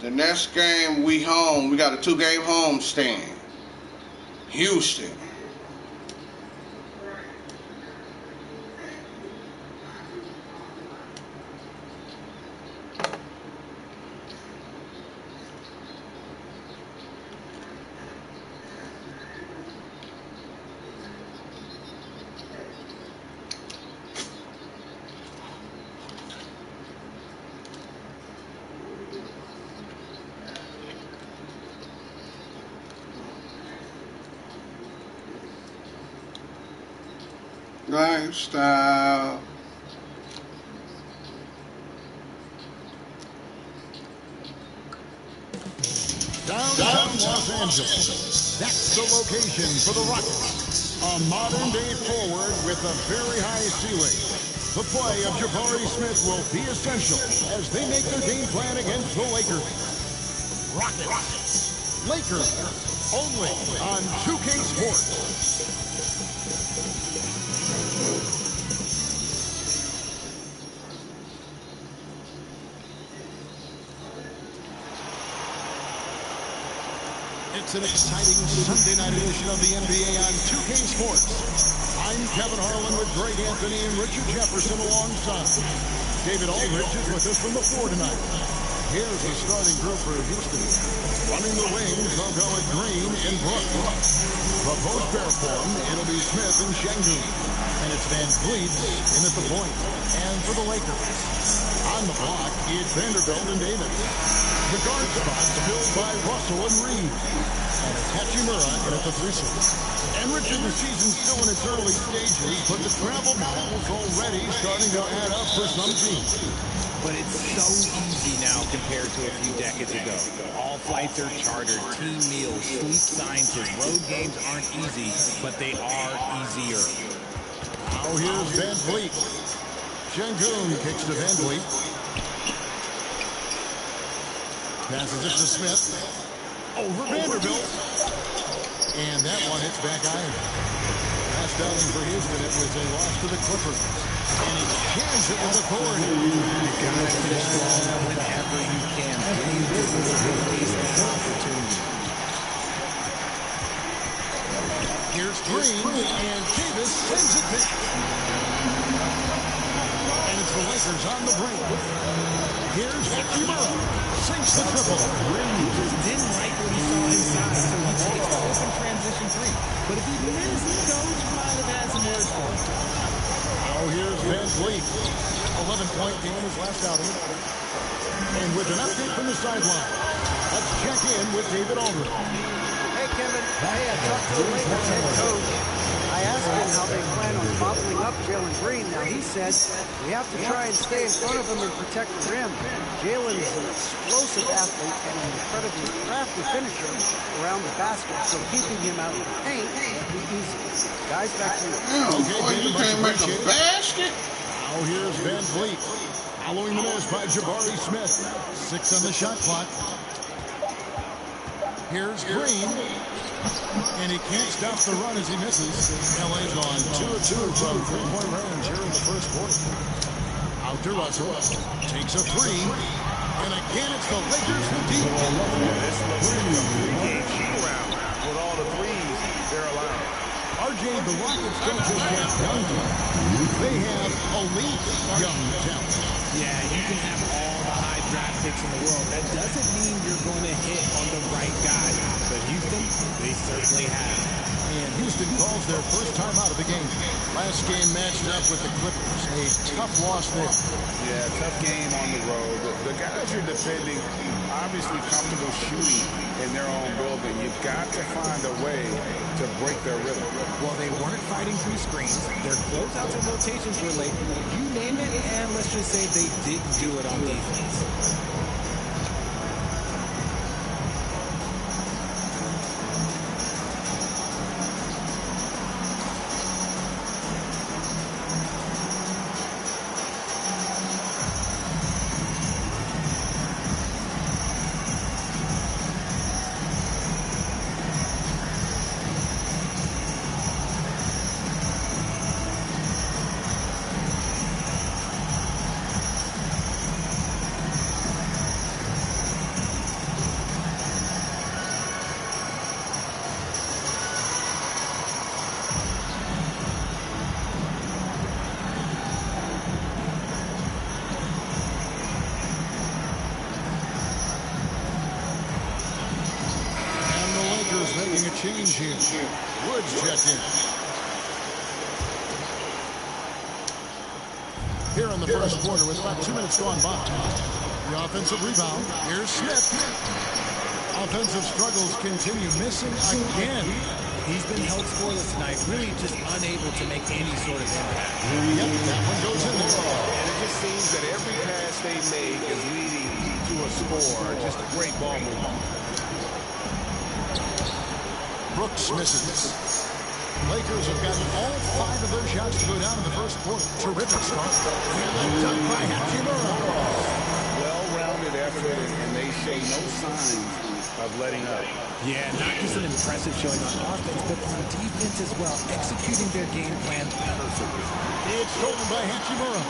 The next game we home. We got a 2-game home stand. Houston. Lifestyle. Downtown Los Angeles. That's the location for the Rockets. A modern-day forward with a very high ceiling. The play of Jabari Smith will be essential as they make their game plan against the Lakers. Rockets. Lakers. Only on 2K Sports. It's an exciting Sunday night edition of the NBA on 2K Sports. I'm Kevin Harlan with Greg Anthony and Richard Jefferson alongside. David Aldridge is with us from the floor tonight. Here's the starting group for Houston. Running the wings, they'll go with Green and Brooks. The post-pair form, it'll be Smith and Şengün. And it's Van Vliet in at the point. And for the Lakers, on the block, it's Vanderbilt and Davis. The guard spots filled by Russell and Reed. And it's Hachimura in at the 3-6. And Richard, the season's still in its early stages, but the travel miles already starting to add up for some teams. But it's so easy now compared to a few decades ago. All flights are chartered, team meals, sleep sciences. Road games aren't easy, but they are easier. Now here's Van Vliet. Şengün kicks to Van Vliet. Passes it to Smith. Over Vanderbilt. And that one hits back iron. Pass down for Houston. It was a loss to the Clippers. And he jams it with authority. You gotta finish the ball whenever you can. Please give us a decent opportunity. Here's Green, and Davis sends it back. And it's the Lakers on the break. Here's Hachimura. Sinks the triple. He just didn't like what he saw inside, so he takes the open transition three. But if he missed, Coach might have had some words for him. Now here's Van Vliet. 11-point game his last outing. And with an update from the sideline, let's check in with David Aldridge. Hey, Kevin. Hey, I talked to the Lakers head coach. I asked him how they plan on bottling up Jalen Green. Now, he said we have to try and stay in front of him and protect the rim. Jalen is an explosive athlete and an incredibly crafty finisher around the basket, so keeping him out of the paint will be easy. Guys, back to you. Boy, you can't make a basket? Now here's Van Vliet. Following the miss by Jabari Smith. 6 on the shot clock. Here's Green. And he can't stop the run as he misses. LA's on 2 of 2 from three-point range here in the first quarter. Out to Russell. Takes a three. And again, it's the Lakers who deep. This looks like a three-game shoot-around with all the threes they're allowed. RJ, the Rockets don't just have young talent. They have elite young talent. Yeah, you can have all the high draft picks in the world. That doesn't mean you're going to hit on the right guy. But Houston, they certainly have. And Houston calls their first time out of the game. Last game matched up with the Clippers. A tough loss there. Yeah, tough game on the road. The guys you're defending, obviously comfortable shooting in their own building. You've got to find a way to break their rhythm. Well, they weren't fighting through screens. Their closeouts and rotations were late. You name it, and let's just say they didn't do it on defense. change here. Woods checked in. Here in the first quarter with about 2 minutes gone by. The offensive rebound. Here's Smith. Offensive struggles continue. Missing again. He's been held scoreless tonight, really just unable to make any sort of impact. Yep, that one goes in there. And it just seems that every pass they make is leading to a score. Just a great ball movement. Brooks misses. Lakers have gotten all 5 of their shots to go down in the first quarter. Terrific start. And done by Hachimura. Well-rounded effort, and they show no signs of letting up. Yeah, not just an impressive showing on offense, but on defense as well, executing their game plan perfectly. It's stolen by Hachimura.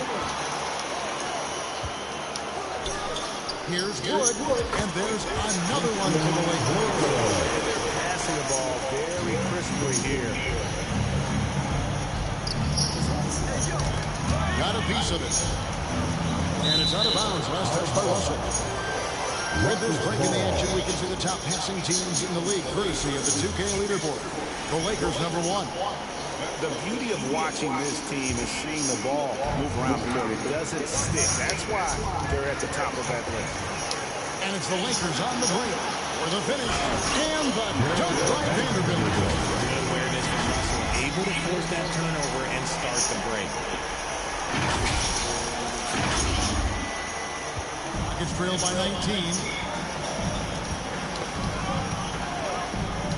Here's Wood, and there's another one for the Lakers. They're passing the ball very crisply here. Got a piece of it. And it's out of bounds. Last touch by Russell. With this break in the action, we can see the top passing teams in the league, courtesy of the 2K leaderboard. The Lakers, #1. The beauty of watching this team is seeing the ball move around the court. It doesn't stick. That's why they're at the top of that list. And it's the Lakers on the break for the finish. And the dunk by Vanderbilt. Good awareness from Russell, able to force that turnover and start the break. It's trailed by 19.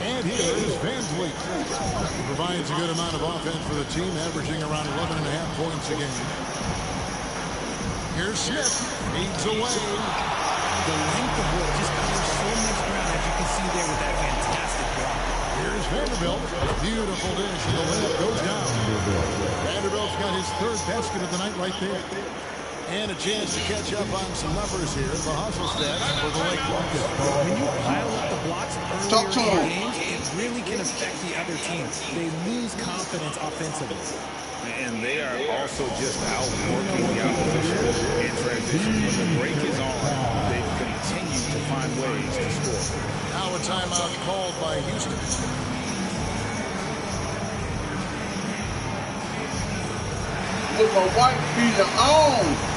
And here is Van Vliet. He provides a good amount of offense for the team, averaging around 11.5 points a game. Here's Smith. Feeds away. The length of Wood just covers so much ground, as you can see there with that fantastic block. Here's Vanderbilt. Beautiful dish, and the layup goes down. Vanderbilt's got his 3rd basket of the night right there. And a chance to catch up on some numbers here. The hustle stats for the Lake Bucks. When you pile up the blocks earlier in games, it really can affect the other team. They lose confidence offensively. And they are also just outworking the opposition in transition. When the break is on, they've continued to find ways to score. Now a timeout called by Houston. With my white beater on.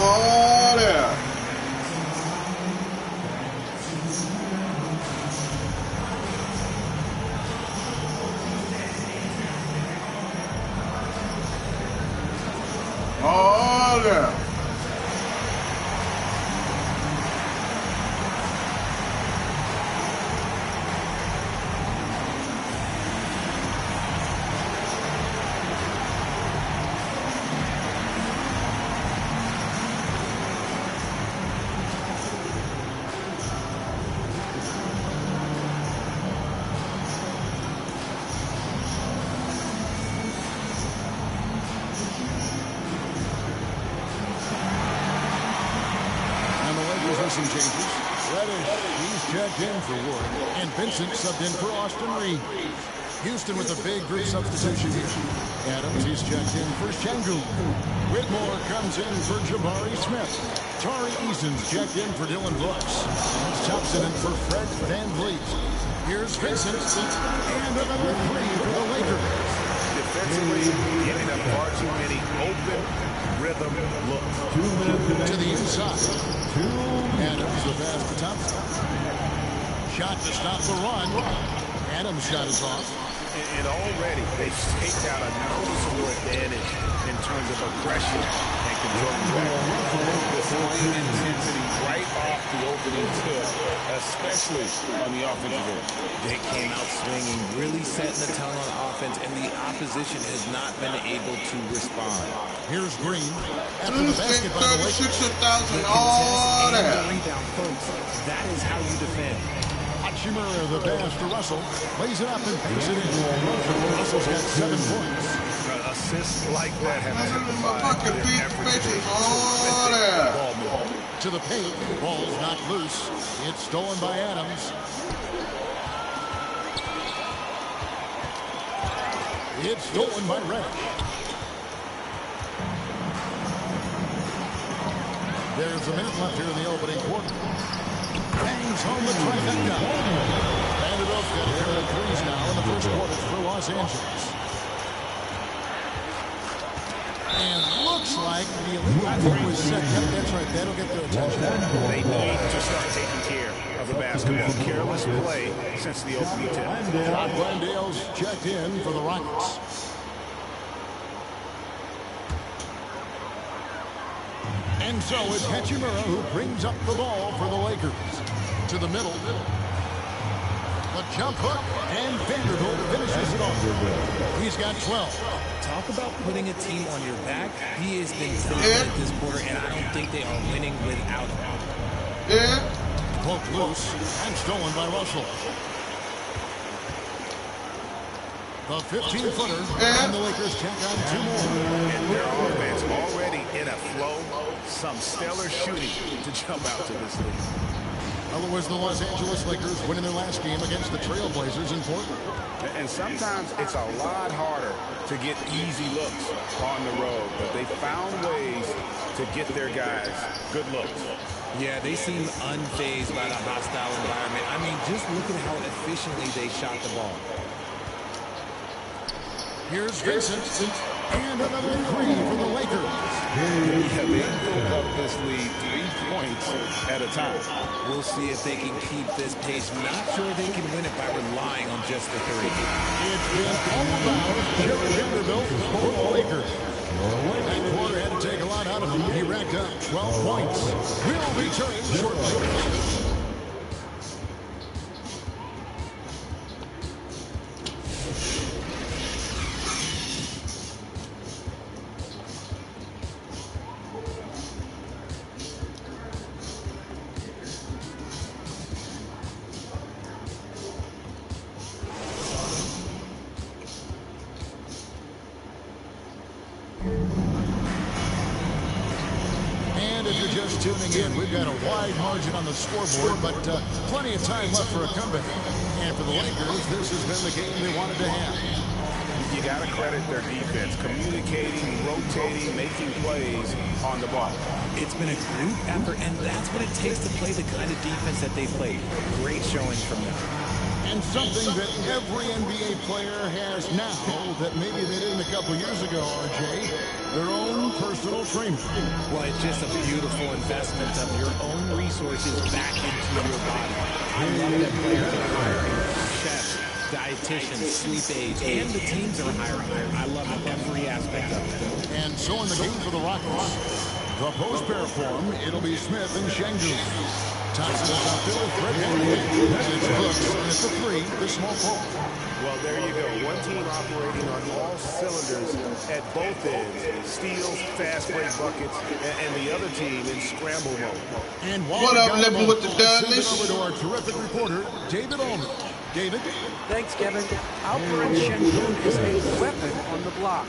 Oh, there. Oh, there. Some changes. Reddish, he's checked in for Wood. And Vincent subbed in for Austin Reed. Houston with a big group substitution here. Adams, he's checked in for Şengün. Whitmore comes in for Jabari Smith. Tari Eason's checked in for Dylan Brooks. That's Thompson in for Fred Van Vliet. Here's Vincent. And another 3 for the Lakers. Defensively, giving up far too many open rhythm looks. To the inside. Adams the pass to Thompson. Shot to stop the run. Adams' shot is off. And already they've staked out a noticeable advantage in terms of aggression and controlling back. Displaying intensity right off the opening tip, especially on the offensive end. They came out swinging, really setting the tone on offense, and the opposition has not been able to respond. Here's Green. After the basket by the Lakers. 36,000. Oh, there. Rebound, folks. That is how you defend. Hachimura, the pass to Russell. Lays it up and pays it in. Russell's got 7 points. Assists like that have typified their effort to the paint. Ball's knocked loose. It's stolen by Adams. It's stolen by Reddish. There's a minute left here in the opening quarter. Bangs home the trifecta. Vanderbilt's got a pair of threes now in the first quarter for Los Angeles. And looks like the elite platform was set. Yep, that's right. That'll get their attention. They need to start taking care of the basketball. Careless play since the opening tip. John Glendale's checked in for the Rockets. And so it's Hachimura who brings up the ball for the Lakers. To the middle. The jump hook, and Vanderbilt finishes it off. He's got 12. Talk about putting a team on your back. He has been dominant this quarter, and I don't think they are winning without him. Poked loose and stolen by Russell. The 15-footer, and the Lakers check on 2 more. And their offense already in a flow. Some stellar shooting to jump out to this league. Otherwise, the Los Angeles Lakers winning their last game against the Trailblazers in Portland. And sometimes it's a lot harder to get easy looks on the road, but they found ways to get their guys good looks. Yeah, they seem unfazed by the hostile environment. I mean, just look at how efficiently they shot the ball. Here's Vincent, and another 3 for the Lakers. Yeah, they built up this lead 3 points at a time. We'll see if they can keep this pace. Not sure they can win it by relying on just the 3. It's been all about Jerry Vanderbilt for the Lakers. That quarter had to take a lot out of him. He racked up 12 points. We'll return shortly. Tuning in, we've got a wide margin on the scoreboard, but plenty of time left for a comeback. And for the Lakers, this has been the game they wanted to have. You got to credit their defense, communicating, rotating, making plays on the ball. It's been a group effort, and that's what it takes to play the kind of defense that they played. Great showing from them. And something that every NBA player has now that maybe they didn't a couple years ago, RJ, their own personal trainer. Well, it's just a beautiful investment of your own resources back into your body. I love that players are hiring chefs, dietitians, sleep aides, and the teams are hiring. I love every aspect of it. And so in the game for the Rockets, the post pair form, it'll be Smith and Şengün. Thompson is out there with Fred Hampton. It's Brooks with the 3, the small forward. Well, there you go. One team operating on all cylinders at both ends. Steals, fast break buckets, and the other team in scramble mode. And what up, Livin with the Dudleys? Over to our terrific reporter, David Allman. David? Thanks, Kevin. Alperen Şengün is a weapon on the block.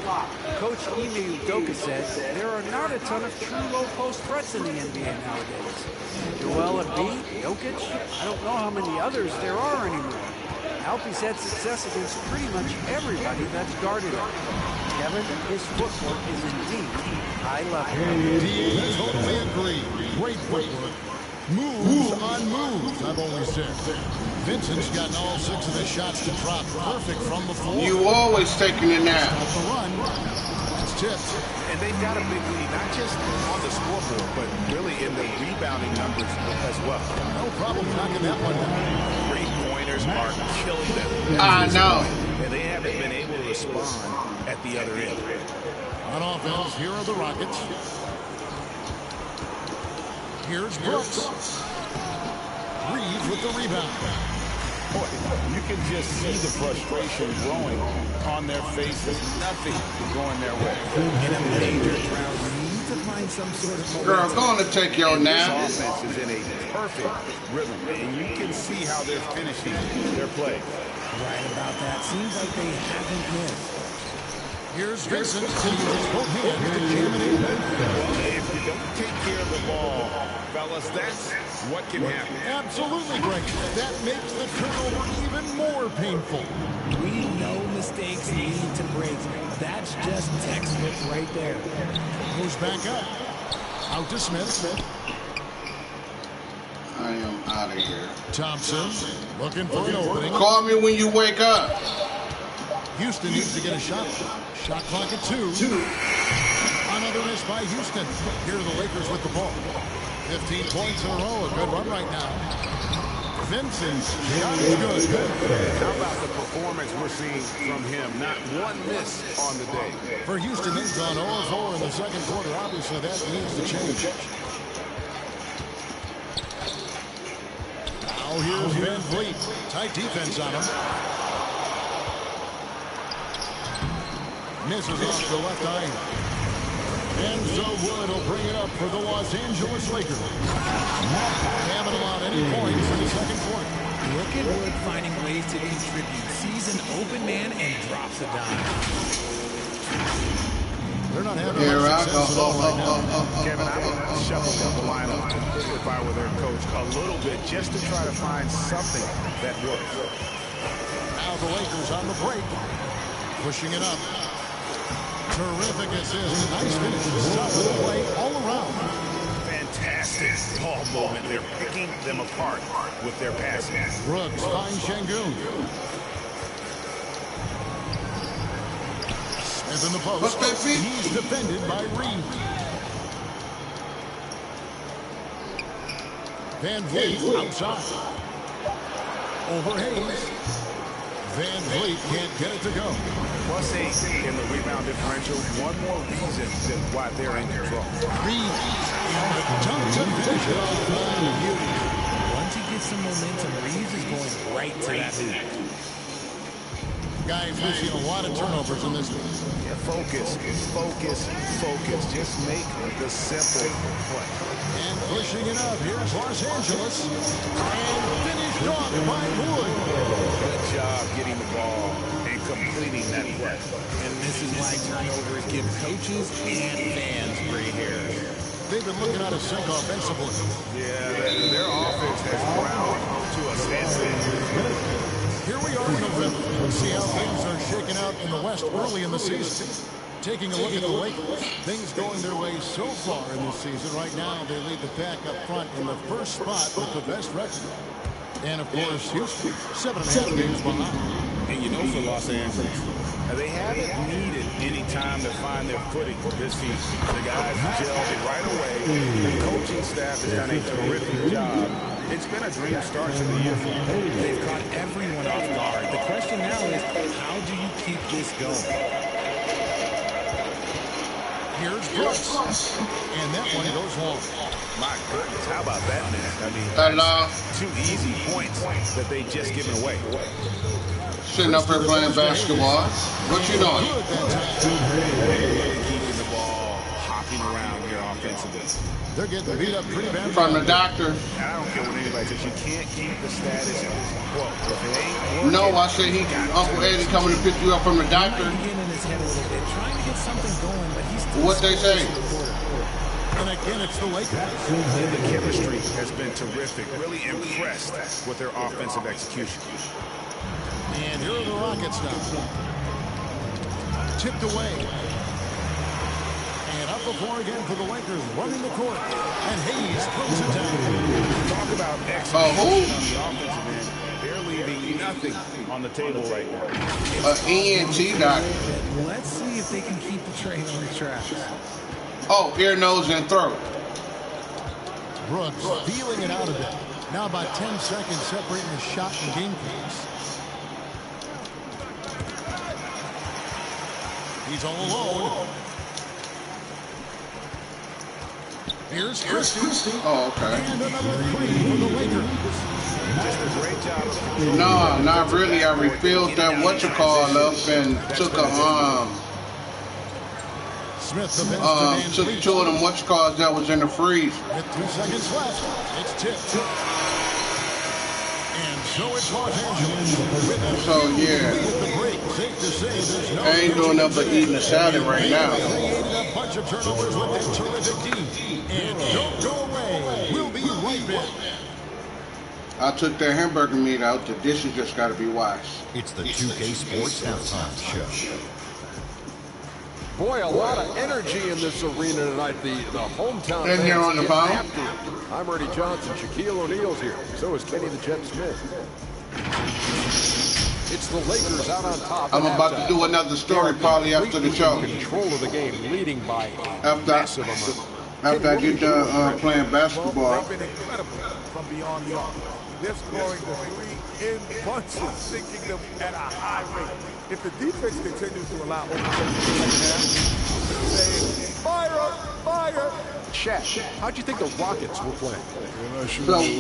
Coach Ime Udoka said there are not a ton of true low-post threats in the NBA nowadays. Joel Embiid, Jokic, I don't know how many others there are anymore. Alpie's had success against pretty much everybody that's guarded him. Kevin, his footwork is indeed high level. Totally agree. Great footwork. Moves on moves, I've always said. Vincent's gotten all 6 of his shots to drop. Perfect from the floor. You always taking it now. Off the run. It's tipped. And they've got a big lead, not just on the scoreboard, but really in the rebounding numbers as well. No problem knocking that one down. Great pointers are killing them. I know. And they haven't been able to respond at the other end. On offense, here are the Rockets. Here's Brooks. Reeves with the rebound. Boy, you can just see the frustration growing on their faces. Nothing going their way. In a major drought, you need to find some sort of momentum. Girl, going to take your nap. This offense is in a perfect rhythm, and you can see how they're finishing their play. Right about that. Seems like they haven't missed. Here's Vincent. Both hands to jam it in. If you don't take care of the ball, fellas, that's what can happen. Absolutely, Greg. That makes the turnover even more painful. We know mistakes lead to breaks. That's just textbook right there. Goes back up. Out to Smith. I am out of here. Thompson looking for an opening. Call me when you wake up. Houston needs to get a shot. Shot clock at 2. Another miss by Houston. Here are the Lakers with the ball. 15 points in a row. A good run right now. Vincent's shot is good. How about the performance we're seeing from him? Not one miss on the day. For Houston, they've gone 0-4 in the second quarter. Obviously, that needs to change. Now here's Van Vliet. Tight defense on him. Misses off the left iron. Enzo Wood will bring it up for the Los Angeles Lakers. Haven't allowed any points in the second quarter. Look at Wood finding ways to contribute. Sees an open man and drops a dime. They're not having much success at all right now. Kevin, I would shuffle the lineup if I were their coach a little bit just to try to find something that works. Now the Lakers on the break. Pushing it up. Terrific assist. Nice finish. Solid play all around. Fantastic ball movement. They're picking them apart with their passing. Brooks finds Şengün. Smith in the post. He's defended by Reed. Van Vliet outside. Over Hayes. Van Vliet can't get it to go. +8 in the rebound differential. One more reason why they're in control. Reed and the dunk to finish it off. Once he gets some momentum, Reeves is going right to that hoop. Guys, we've seen a lot of turnovers in this game. Yeah, focus. Just make the simple play. And pushing it up. Here's Los Angeles. And finished off by Wood. Good job getting the ball and completing that play. And this is why turnovers give coaches and fans gray hair. They've been looking out of sync offensively. Yeah, their offense has ground to a standstill. Here we are in November. Let's see how things are shaking out in the West early in the season. Taking a look at the Lakers, things going their way so far in this season. Right now, they lead the pack up front in the first spot with the best record. And, of course, Houston, 7.5 games behind. And you know for Los Angeles, they haven't needed any time to find their footing this season. The guys gelled it right away. The coaching staff has done a terrific job. It's been a dream start to the year for them. They've caught everyone off guard. The question now is, how do you keep this going? Here's Brooks. And that one goes long. My goodness, how about that, man? I mean, 2 easy points that they just given away. Sitting up here playing basketball. What you doing? Keeping the ball hopping around here offensively. They're getting beat up pretty bad. From the doctor. And I don't care what anybody says. You can't keep the status quo. If it ain't working, no, I said Uncle Eddie coming to pick you up from the doctor. Getting in his head a little bit, trying to get something going, but he's still what they say? And again, it's the Lakers. And the chemistry has been terrific. Really impressed with their offensive execution. And here are the Rockets now. Tipped away. And up the floor again for the Lakers, running the court. And Hayes throws it down. Talk about execution on the offensive end. They're leaving nothing on the table right now. ENT doctor. Let's see if they can keep the train on the tracks. Oh, ear, nose, and throat. Brooks feeling it out of it. Now about 10 seconds separating the shot and game pace. He's all alone. Here's Christie. Oh, okay. And another 3 for the Lakers. Just a great job. No, not really. I refilled that whatchamacall up and took a Smith the took 2 of them whatchamacalls that was in the freezer. With 2 seconds left, it's tipped. And so it's Los Angeles. So yeah, I ain't doing nothing but eating a salad right now. A bunch of turnovers with that terrific D. And don't go away. We'll be right back. I took that hamburger meat out. The dishes just got to be washed. It's the 2K Sports Halftime Show. Boy, a lot of energy in this arena tonight. The hometown And you're on the phone. I'm Ernie Johnson. Shaquille O'Neal's here. So is Kenny the Jet Smith. It's the Lakers out on top. I'm about to do another story probably after the show. Control of the game, leading by after I get done playing basketball. They've been incredible from beyond the arc. They're scoring the three in bunches, sinking them at a high rate. If the defense continues to allow open say, fire, fire. Shaq, how'd you think the Rockets were playing? So, babe,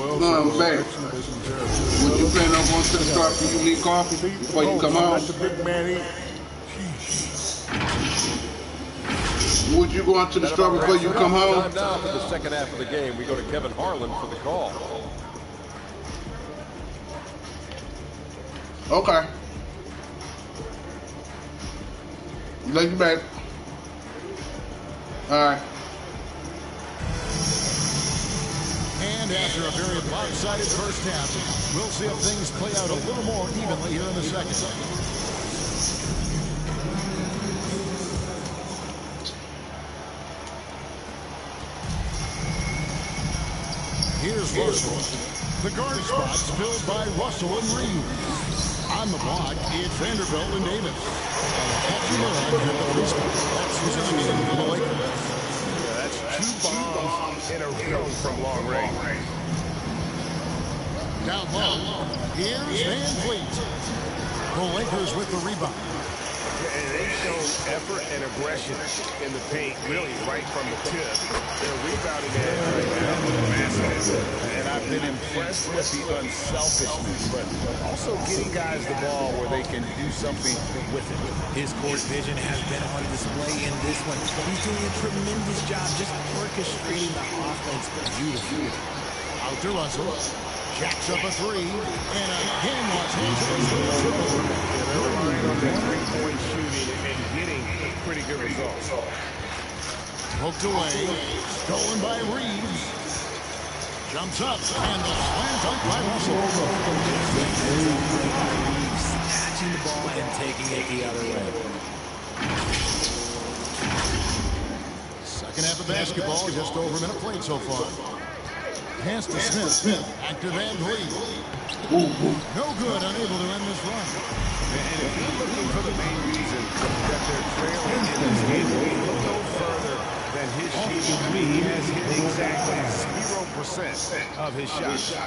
would you plan on going to the store after you leave coffee before you come home? The big man eat. Would you go out to the store before you come home? Time now for the second half of the game. We go to Kevin Harlan for the call. Okay. Lay you back. All right. And after a very lopsided first half, we'll see if things play out a little more evenly here in the second. Here's Russell. The guard spot's filled by Russell and Reeves. On the block, it's Vanderbilt and Davis. That's who's in the meeting for the Lakers. Yeah, that's two bombs in a row from long range. Down low, here's Van Fleet. The Lakers with the rebound. And they've shown effort and aggression in the paint, really right from the tip. Their rebounding edge right now is massive. And I've been impressed with the unselfishness, but also getting guys the ball where they can do something with it. His court vision has been on display in this one. He's doing a tremendous job just orchestrating the offense beautifully. Out to Russell. Jacks up a three, and again Los Angeles. They're relying on that three-point shooting and getting pretty good results. Poked away, stolen by Reeves. Jumps up, and the slam dunk by Russell. Snatching the ball and taking it the other way. Second half of basketball, just over a minute played so far. Pass to Smith. Back to Van Vliet. No good, unable to end this run. And if you're looking for the main reason that they're trailing in this game, we look no further than his shooting. He has hit exactly 0% of his shots.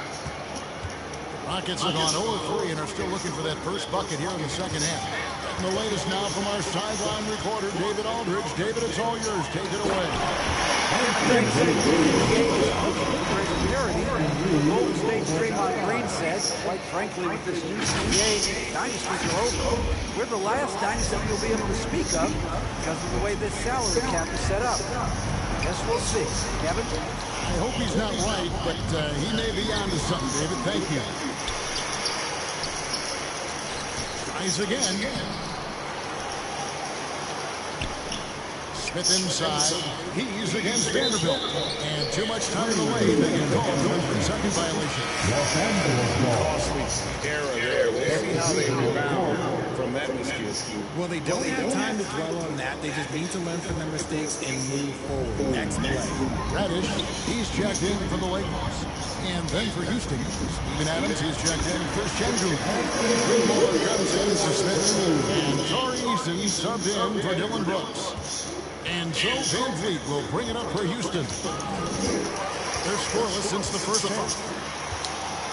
Rockets have gone 0-3 and are still looking for that first bucket here in the second half. And the latest now from our sideline reporter, David Aldridge. David, it's all yours. Take it away. Golden State's Draymond Green said, quite frankly, with this new CBA, dynasties are over. We're the last dynasty you'll be able to speak of because of the way this salary cap is set up. Guess we'll see. Kevin? I hope he's not right, but he may be onto something, David. Thank you. Tries again. Smith inside. He's against Vanderbilt. And too much time in the lane. They get called for a 3-second violation. Costly error there. We'll see how they rebound from that mistake. Well, they don't have time to dwell on that. They just need to learn from their mistakes and move forward. Next play. Radish, he's checked in for the Lakers. And then for Houston, Steven Adams, he's checked in for Chendu. Greenmore comes in for Smith. And Torrey Eason subbed in for Dylan Brooks. And so Van Vliet will bring it up for Houston. They're scoreless since the first half.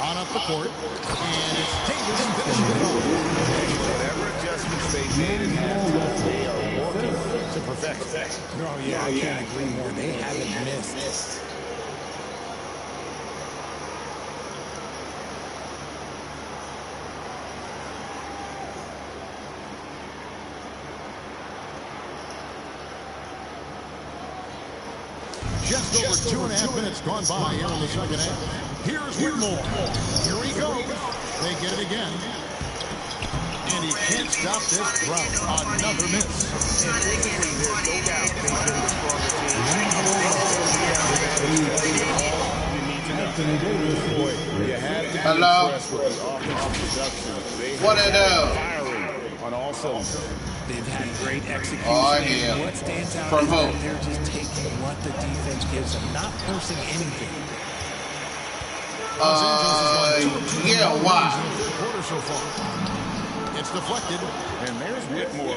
On up the court. And it's Davis finishing it off. Whatever adjustments they made in halftime, they are working to perfection. Oh, yeah, I can't agree more. They haven't missed. Just over 2.5 minutes gone by here in the second half. Here's Whitmore. Here he goes. They get it again. And he can't stop this drought. Another miss. And physically, there's no doubt they've been the stronger team. You need to know. You have to be Hello? impressed with the offensive production. They What it are is? firing on all cylinders. They've had great execution. Oh, yeah. And what stands out From is who? that they're just taking what the defense gives them, not forcing anything. Yeah, why? Quarter so far. It's deflected. And there's Whitmore.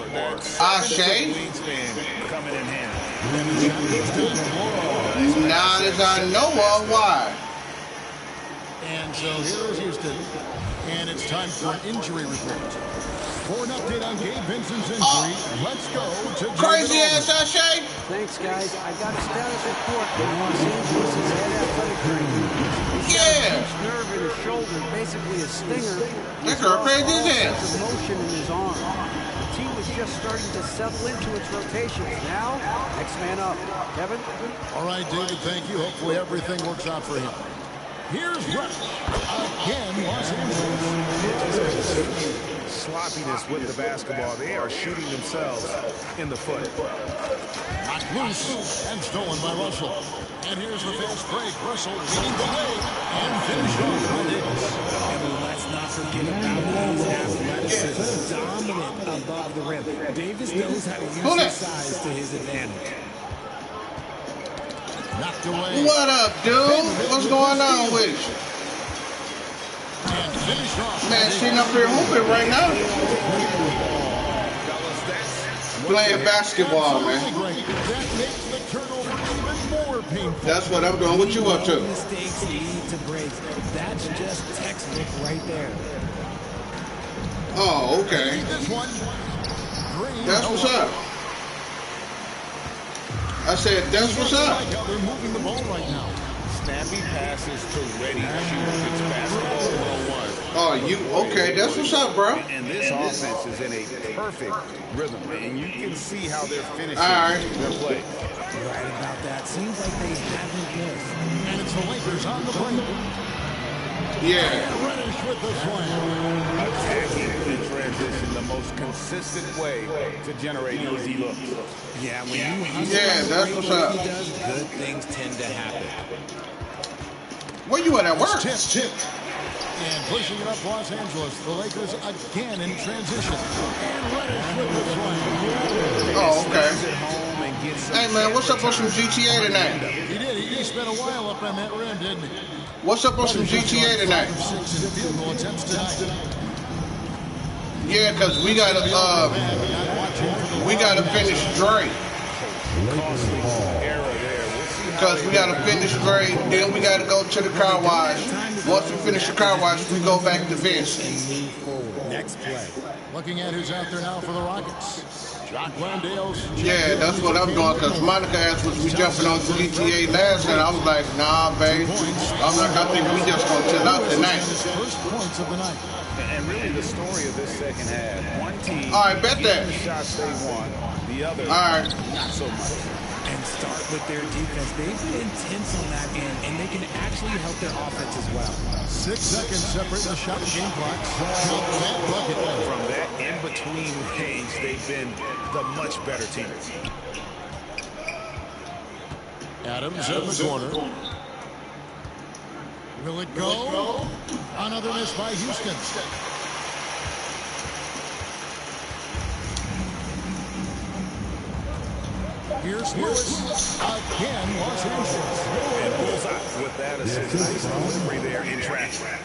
Ashe? Wingspan coming in handy. Not as I know of, why? And so here is Houston. And it's time for an injury report. For an update on Gabe Vincent's injury, let's go to Crazy ass Ashe? Thanks, guys. I got a status report from Los Angeles' head athletic trainer. He's got a pinched nerve in his shoulder, basically a stinger. That girl crazy as hell. Sense of motion in his arm. The team was just starting to settle into its rotations. Now, next man up. Kevin? All right, David, thank you. Hopefully everything works out for him. Here's Rush. Again, Los Angeles. Sloppiness with the basketball. They are shooting themselves in the foot. Knocked loose and stolen by Russell. And here's the fast break. Russell leading the way and finished off by Davis. And let's not forget about his athleticism. Dominant above the rim. Davis knows how to use his size to his advantage. Knocked away. What up, dude? What's going on with you? Man, sitting up here hooping right now. Playing basketball, man. That's what I'm doing. What you up to? Mistakes lead to breaks. That's just textbook right there. Oh, okay. That's what's up. I said, that's what's up. They're moving the ball right now. Snappy passes to ready shooters. It's basketball 101. Oh, you okay? That's what's up, bro. And this offense is in a perfect rhythm, and you can see how they're finishing their play. Right about that. Seems like they haven't missed. And it's the Lakers on the break. Yeah. Reddish with the slam. Attacking in transition, the most consistent way to generate easy looks. Yeah, when you that's what's up. does, good things tend to happen. Where you at work? Tip. And pushing it up Los Angeles. The Lakers again in transition. And Reddish with the slam. Oh, okay. Hey, man, what's up on some GTA tonight? He did. He spent a while up on that rim, didn't he? What's up on some GTA tonight? 6 in field goal attempts tonight. Yeah, because we gotta finish Drake. Because we gotta finish Drake, then we gotta go to the car wash. Once we finish the car wash, we go back to Vince. Next play. Looking at who's out there now for the Rockets. Jock Landale's. Yeah, that's what I'm doing. Because Monica asked was we jumping on GTA last night. I was like, nah, babe. I think we just gonna chill out tonight. First points of the night. And really the story of this second half. One team, all right, bet that. the shots they won, the other, all right, not so much. And start with their defense. They've been intense on that end, and they can actually help their offense as well. 6 seconds separate the shot game clock. From that in-between range, they've been the much better team. Adams in the corner. Will it go? Another miss by Houston. Here's Lewis. Again, Los Angeles. And bullseye with that assist. Nice delivery there in traffic.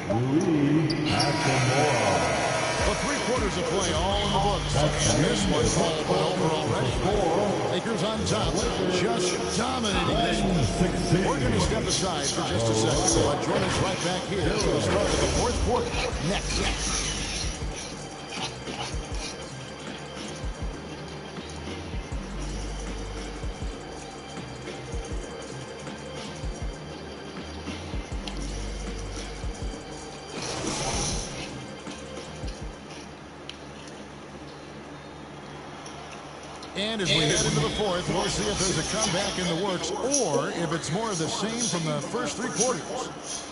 The 3 quarters of play all in the books. And this one's all over already. Lakers on top. Just dominating this one. We're going to step aside for just a second. But join us right back here for the start of the 4th quarter. Next. And as we head into the 4th, we'll see if there's a comeback in the works or if it's more of the same from the first 3 quarters.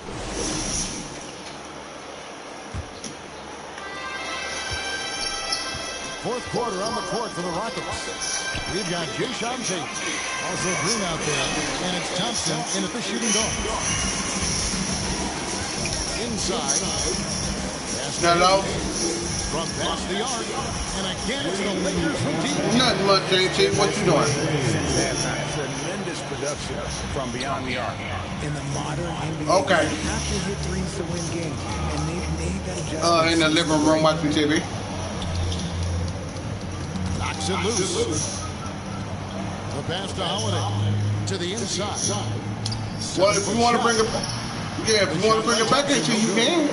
Fourth quarter on the court for the Rockets. We've got Jason Tate, also Green out there, and it's Thompson in at the shooting guard. inside. Hello? From past the arc. And again, it's the Lakers from deep. Nothing much, JT. What you doing? Since halftime, tremendous production from beyond the arc. In the modern NBA, Okay. you have to hit threes to win games, and they've made that adjustment. In the living room watching TV. Knocks it loose. The pass to Holiday. To the inside. Well, if you want to bring it, if you want to bring it back into, you can.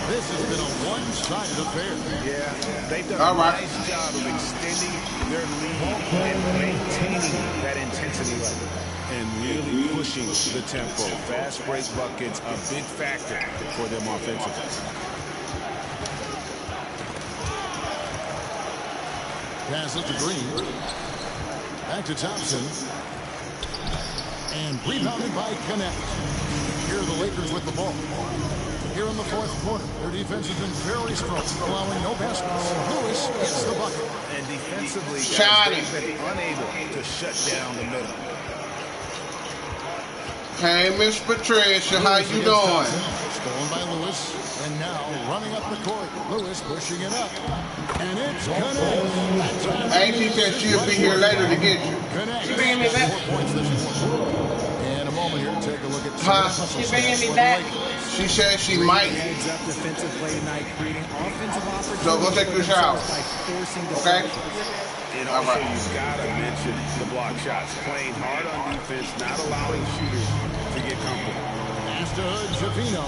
This has been a one-sided affair. Yeah, they've done a nice job of extending their lead and maintaining that intensity level and really pushing the tempo. Fast break buckets, a big factor for them offensively. Pass it to Green. Back to Thompson. And rebounded by Connect. Here are the Lakers with the ball. Here in the fourth quarter, their defense has been very strong, allowing no baskets. Lewis gets the bucket. And defensively, guys, they've been unable to shut down the middle. Hey, Miss Patricia, how you doing? Stolen by Lewis, and now running up the court. Lewis pushing it up. And it's Connect. Auntie said she'll be here later to get you. She bringing me back. 4 points this quarter. In a moment here, take a look at She bringing me back. She said she might. Heads up defensive play tonight, creating offensive opportunities. So go take your shower. Okay? And also, you've got to mention the block shots. Playing hard on defense, not allowing shooters to get comfortable. Pass to Javino.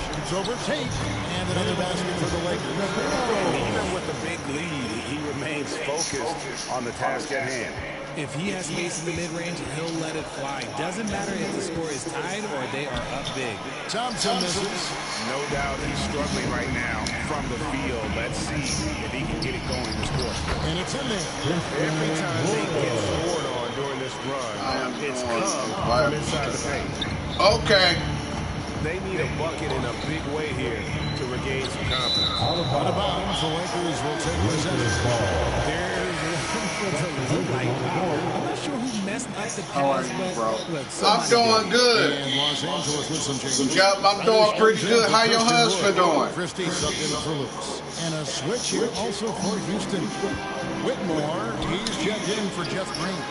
Shoots over Tate. And another basket for the Lakers. Even with the big lead, he remains focused on the task at hand. If he has space in the mid-range, he'll let it fly. Doesn't matter if the score is tied or they are up big. Thompson misses. No doubt he's struggling right now from the field. Let's see if he can get it going this quarter. And it's in there. Every time they get scored on during this run, it's come from inside the paint. Okay. They need a bucket in a big way here to regain some confidence. Out of bounds, the Lakers will take possession. There's I'm not sure who messed up the pass, but look, I'm doing good. And Los Angeles with some changes. Yep, I'm doing pretty good. How your husband doing? Christie subbed in for Lewis. And a switch here also for Houston. Whitmore, he's checked in for Jeff Green.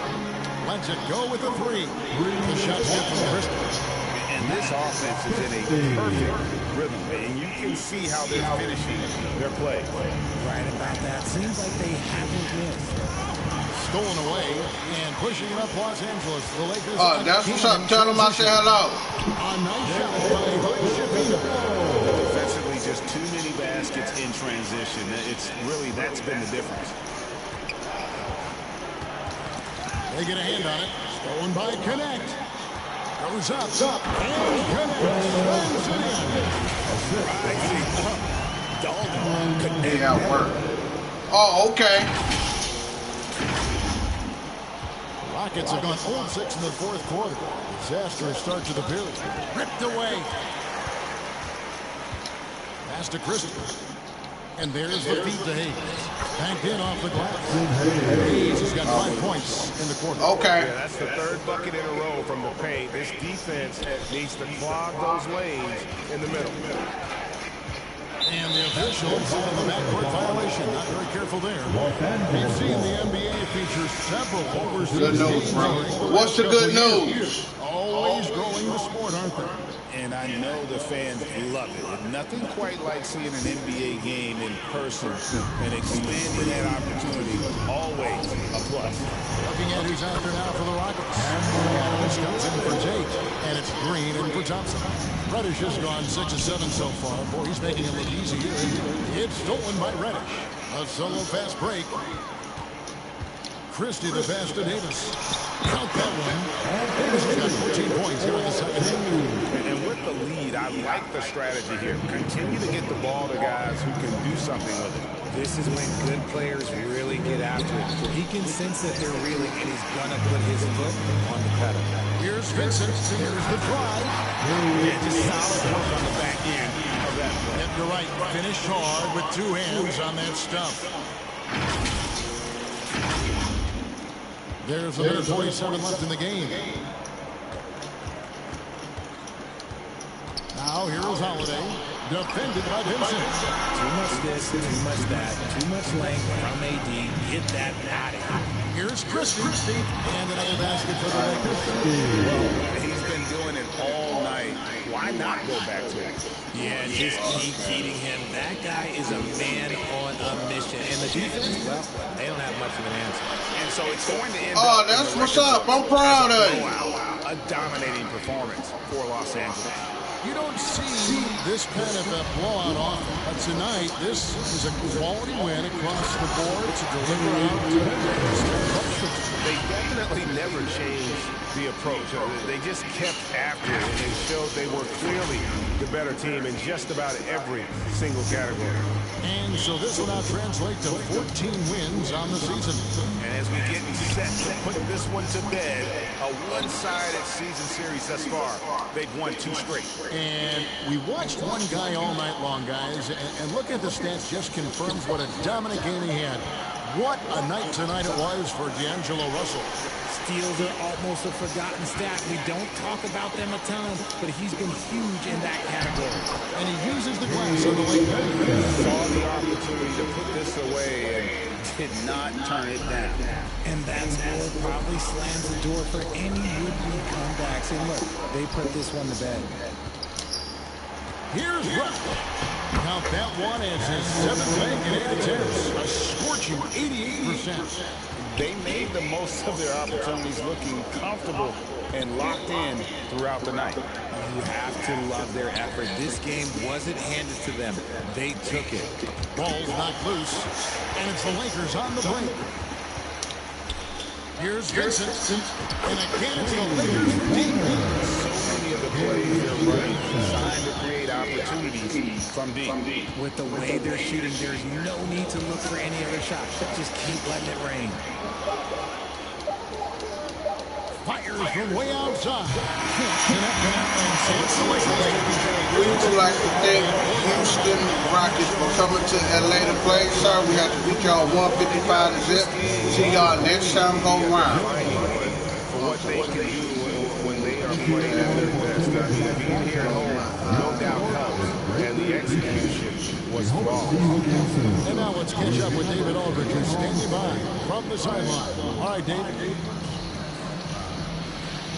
Lets it go with the three. The shot hit from Christie. And this offense is in a perfect rhythm, and you can see how they're finishing their play. Right about that. Seems like they haven't missed. Stolen away and pushing it up Los Angeles. The Lakers. Oh, that's what's up. Tell them I said hello. A nice shot by Javino. Defensively, just too many baskets in transition. That's been the difference. They get a hand on it. Stolen by Connect. Goes up. And Connect slams it in. Yeah, work. Oh, okay. Rockets have gone 0-6 in the fourth quarter. Disastrous start to the period. Ripped away. Pass to Christie. And there's the feed to Hayes. Banked in off the glass. Hayes has got 5 points in the quarter. Okay. Yeah, that's the third bucket in a row from the paint. This defense needs to clog those lanes in the middle. And the officials on the backcourt violation. Not very careful there. We've seen the NBA feature several overseas good news, bro. What's the good news? Always growing the sport, aren't they? And I know the fans love it. Nothing quite like seeing an NBA game in person and expanding that opportunity. Always a plus. Looking at who's out there now for the Rockets. Adams comes in for Tate. And it's Green in for Thompson. Reddish has gone 6 of 7 so far. Boy, he's making it look easy here. It's stolen by Reddish. A solo fast break. Christie the pass to Davis. Count that one. Davis has got 14 points here in the second half. And with the lead, I like the strategy here. Continue to get the ball to guys who can do something with it. This is when good players really get after it. He can sense that they're reeling, and he's going to put his foot on the pedal. Here's Vincent. Here's the drive. And just solid work on the back end of that play. And you're right. Finished hard with 2 hands on that stuff. There's a minute 47 left in the game. Now here is Holiday. defended by Vincent. Too much this, too much that, too much length from AD. Get that out of here. Here's Christie, and another basket for the Lakers. Well, he's been doing it all night. Why not go back to it? Yeah, just keep feeding him. That guy is a man on a mission. And the defense, well, they don't have much of an answer. And so it's going to end Oh, up that's what's up. I'm proud of you. a dominating performance for Los Angeles. You don't see this kind of a blowout often, but tonight this is a quality win across the board to deliver out to They definitely never changed the approach. They just kept after it, and they showed they were clearly the better team in just about every single category. And so this will now translate to 14 wins on the season. And as we get set to put this one to bed, a one-sided season series thus far, they've won 2 straight. And we watched one guy all night long, guys, and look at the stats just confirms what a dominant game he had. What a night tonight it was for D'Angelo Russell. Steals are almost a forgotten stat. We don't talk about them a ton, but he's been huge in that category. And he uses the glass on the way back. Saw the opportunity to put this away and did not turn it down. And that score probably slams the door for any would-be comebacks. And look, they put this one to bed. Here's Russell. Count that one as his 7th make in 8 attempts. A scorching 88%. They made the most of their opportunities, looking comfortable and locked in throughout the night. You have to love their effort. This game wasn't handed to them. They took it. Ball's knocked loose, and it's the Lakers on the break. Here's Vincent, and again it's the Lakers deep. So many of the plays they're running designed to create opportunities from deep. With the way they're shooting, there's no need to look for any other shot. Just keep letting it rain. Fires from way outside. We would like to thank Houston Rockets for coming to LA to play. Sorry, we had to beat y'all 155 to zip. See y'all next time go round. For what they can do when they are playing at their best. Being here at home, no doubt helps. And the execution was flawless. And now let's catch up with David Aldridge, who's standing by from the sideline. All right, David.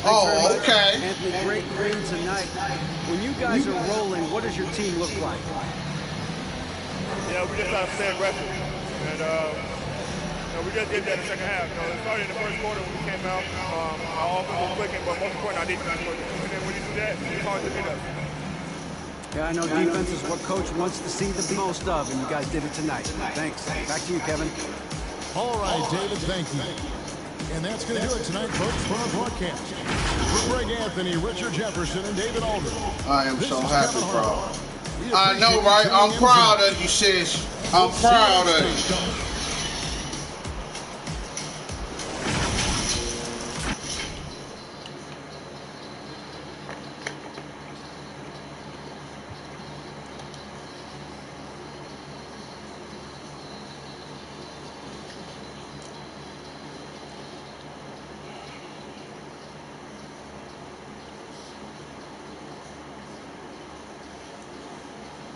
Oh, okay. Anthony, great win tonight. When you guys are rolling, what does your team look like? Yeah, we just got to stay aggressive. And we just did that in the second half. It started in the first quarter when we came out. Our offense was clicking, but most important, our defense was clicking. And then when you do that, it's hard to beat us. Yeah, I know defense is what Coach wants to see the most of, and you guys did it tonight. Thanks. Back to you, Kevin. All right, David, thank you. And that's going to do it tonight, folks, for our broadcast. For Greg Anthony, Richard Jefferson, and David Aldridge. I am so happy, bro. I know, right? I'm proud of you, sis. I'm proud of you.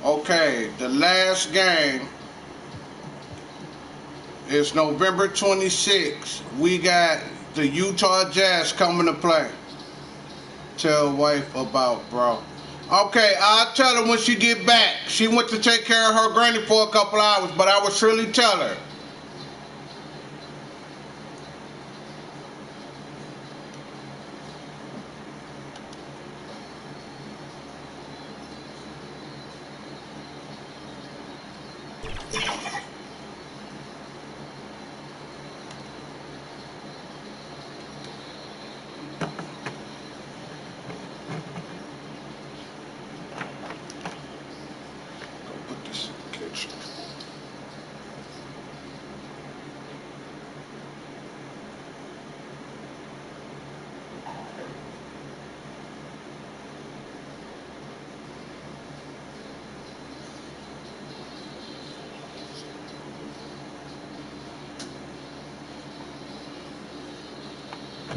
Okay, the last game is November 26th. We got the Utah Jazz coming to play. Tell wife about, bro. Okay, I'll tell her when she get back. She went to take care of her granny for a couple hours, but I will surely tell her.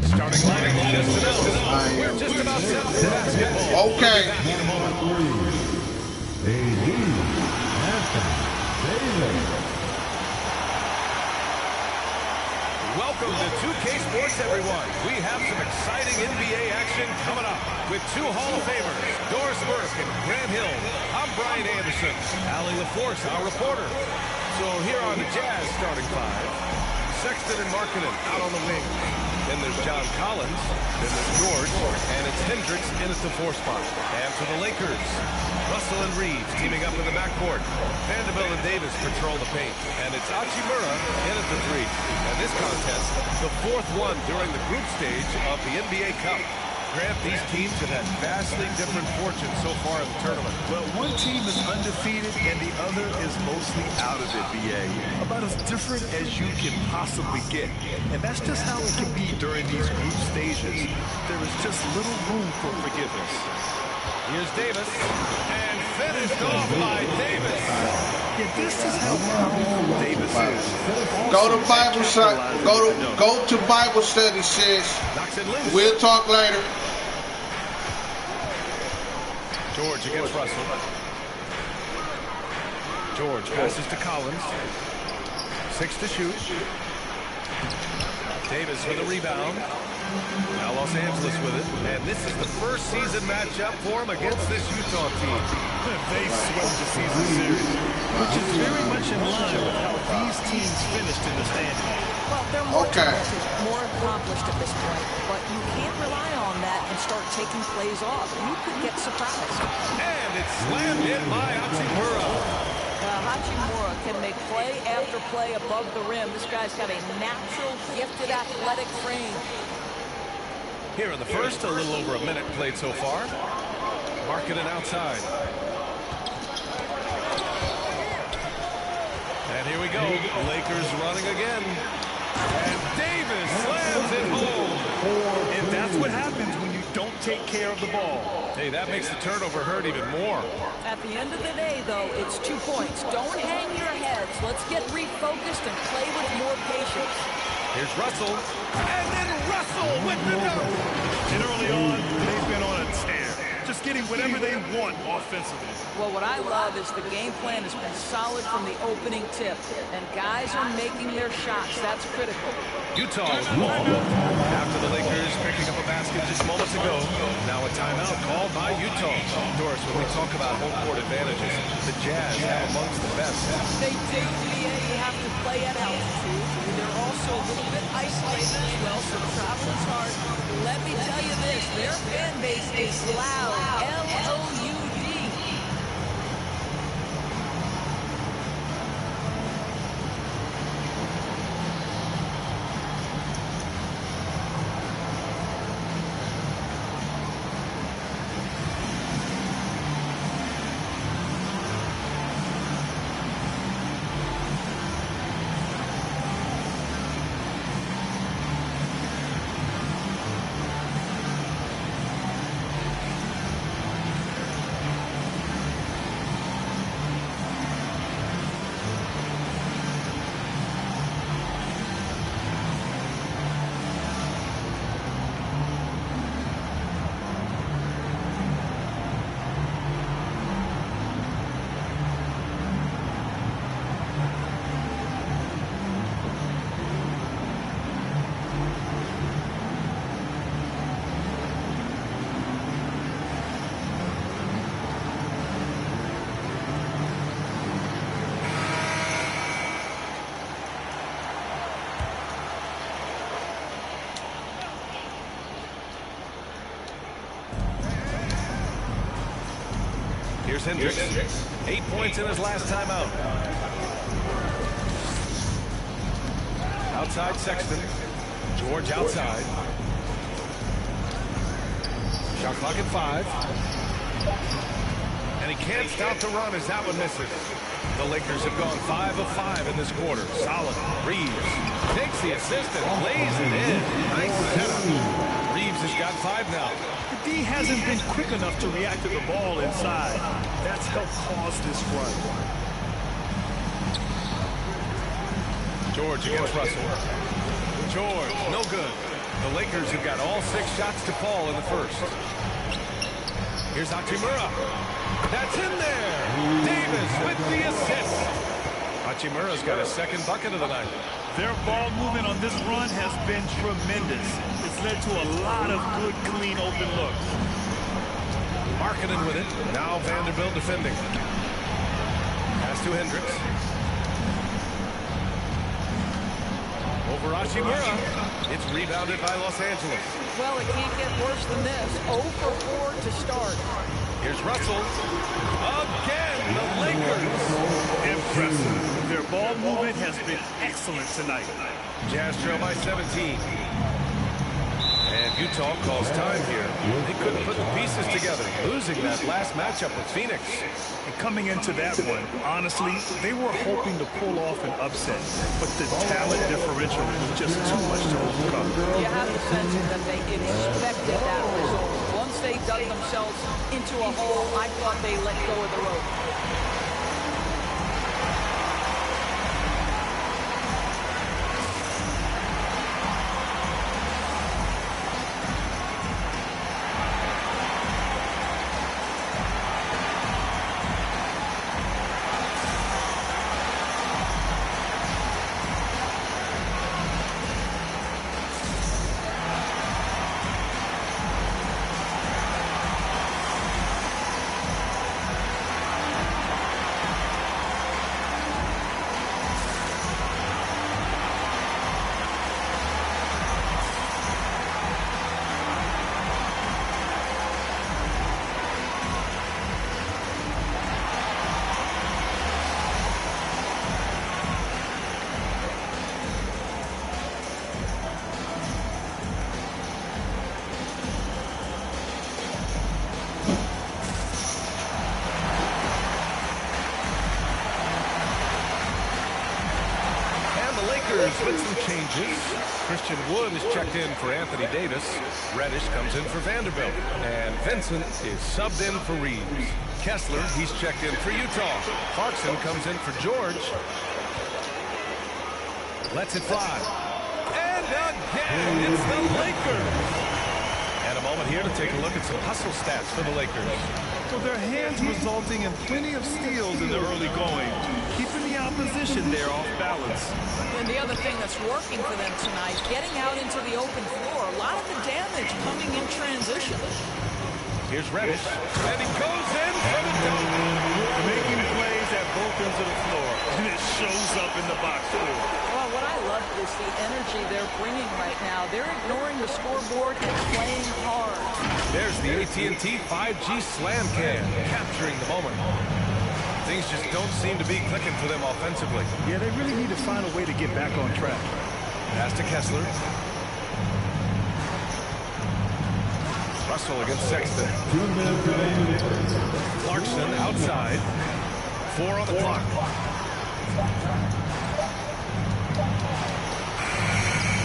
Starting lineup just announced. We're just about set for basketball. Okay. Welcome to 2K Sports, everyone. We have some exciting NBA action coming up with two Hall of Famers, Doris Burke and Grant Hill. I'm Brian Anderson. Allie LaForce, our reporter. So here are the Jazz starting five. Sexton and Markkanen out on the wing. Then there's John Collins. Then there's George. And it's Hendricks in at the 4 spot. And for the Lakers, Russell and Reeves teaming up in the backcourt. Vanderbilt and Davis patrol the paint. And it's Hachimura in at the 3. And this contest, the 4th one during the group stage of the NBA Cup. Grant, these teams have had vastly different fortunes so far in the tournament. Well, one team is undefeated and the other is mostly out of it, BA. About as different as you can possibly get. And that's just how it can be during these group stages. There is just little room for forgiveness. Here's Davis, and finished off by Davis. Yeah, this is how powerful Davis is. Go to Bible study. Go to Bible study, sis. We'll talk later. George against Russell. George passes to Collins. 6 to shoot. Davis with a rebound. Now Los Angeles with it. And this is the first season matchup for him against this Utah team. They swept the season series, which is very much in line with how these teams finished in the standings. Well, they're more talented, more accomplished at this point, but you can't rely on that and start taking plays off. You could get surprised. And it's slammed in by Hachimura. Hachimura can make play after play above the rim. This guy's got a natural, gifted, athletic frame. Here in the first, a little over a minute played so far. Markkanen outside. And here we go. Lakers running again. And Davis slams it home. And that's what happens when you don't take care of the ball. Hey, that makes the turnover hurt even more. At the end of the day, though, it's 2 points. Don't hang your heads. Let's get refocused and play with more patience. Here's Russell. And then Russell with the dunk. And early on, they've been on a tear. Just getting whatever they want offensively. Well, what I love is the game plan has been solid from the opening tip. And guys are making their shots. That's critical. Utah with the ball. After the Lakers picking up a basket just moments ago. Now a timeout called by Utah. Doris, when we talk about home court advantages, the Jazz have amongst the best. They do. You have to play at altitude. They're also a little bit isolated as well, so travel is hard. Let me tell you this, their fan base is loud. L-O-U-D. Here's Hendricks. 8 points in his last time out. Outside Sexton. George outside. Shot clock at 5. And he can't stop the run as that one misses. The Lakers have gone 5 of 5 in this quarter. Solid. Reeves takes the assist and lays it in. Nice setup. Reeves has got 5 now. The D hasn't been quick enough to react to the ball inside. That's helped cause this run. George against Russell. George, no good. The Lakers have got all 6 shots to fall in the first. Here's Hachimura. That's in there. Davis with the assist. Hachimura's got his second bucket of the night. Their ball movement on this run has been tremendous. It's led to a lot of good, clean, open looks. Markkanen with it. Now Vanderbilt defending. Pass to Hendricks. Over Hachimura. It's rebounded by Los Angeles. Well, it can't get worse than this. 0 for 4 to start. Here's Russell. Again, the Lakers. Impressive. Their ball movement has been excellent tonight. Jazz trail by 17. And Utah calls time here. They couldn't put the pieces together, losing that last matchup with Phoenix. And coming into that one, honestly, they were hoping to pull off an upset, but the talent differential was just too much to overcome. You have the sense that they expected that result. Once they dug themselves into a hole, I thought they let go of the rope. With some changes. Christian Wood is checked in for Anthony Davis. Reddish comes in for Vanderbilt. And Vincent is subbed in for Reeves. Kessler, he's checked in for Utah. Clarkson comes in for George. Lets it fly. And again, it's the Lakers. And a moment here to take a look at some hustle stats for the Lakers. Well, their hands resulting in plenty of steals in the early going, keeping the opposition there off balance. And the other thing that's working for them tonight, getting out into the open floor. A lot of the damage coming in transition. Here's Reddish, and he goes in for the dunk. Making plays at both ends of the floor, and it shows up in the box score. Well, what I love is the energy they're bringing right now. They're ignoring the scoreboard and playing hard. There's the AT&T 5G Slam Cam, capturing the moment. Things just don't seem to be clicking for them offensively. Yeah, they really need to find a way to get back on track. Pass to Kessler. Russell against Sexton. Clarkson outside. 4 on the clock.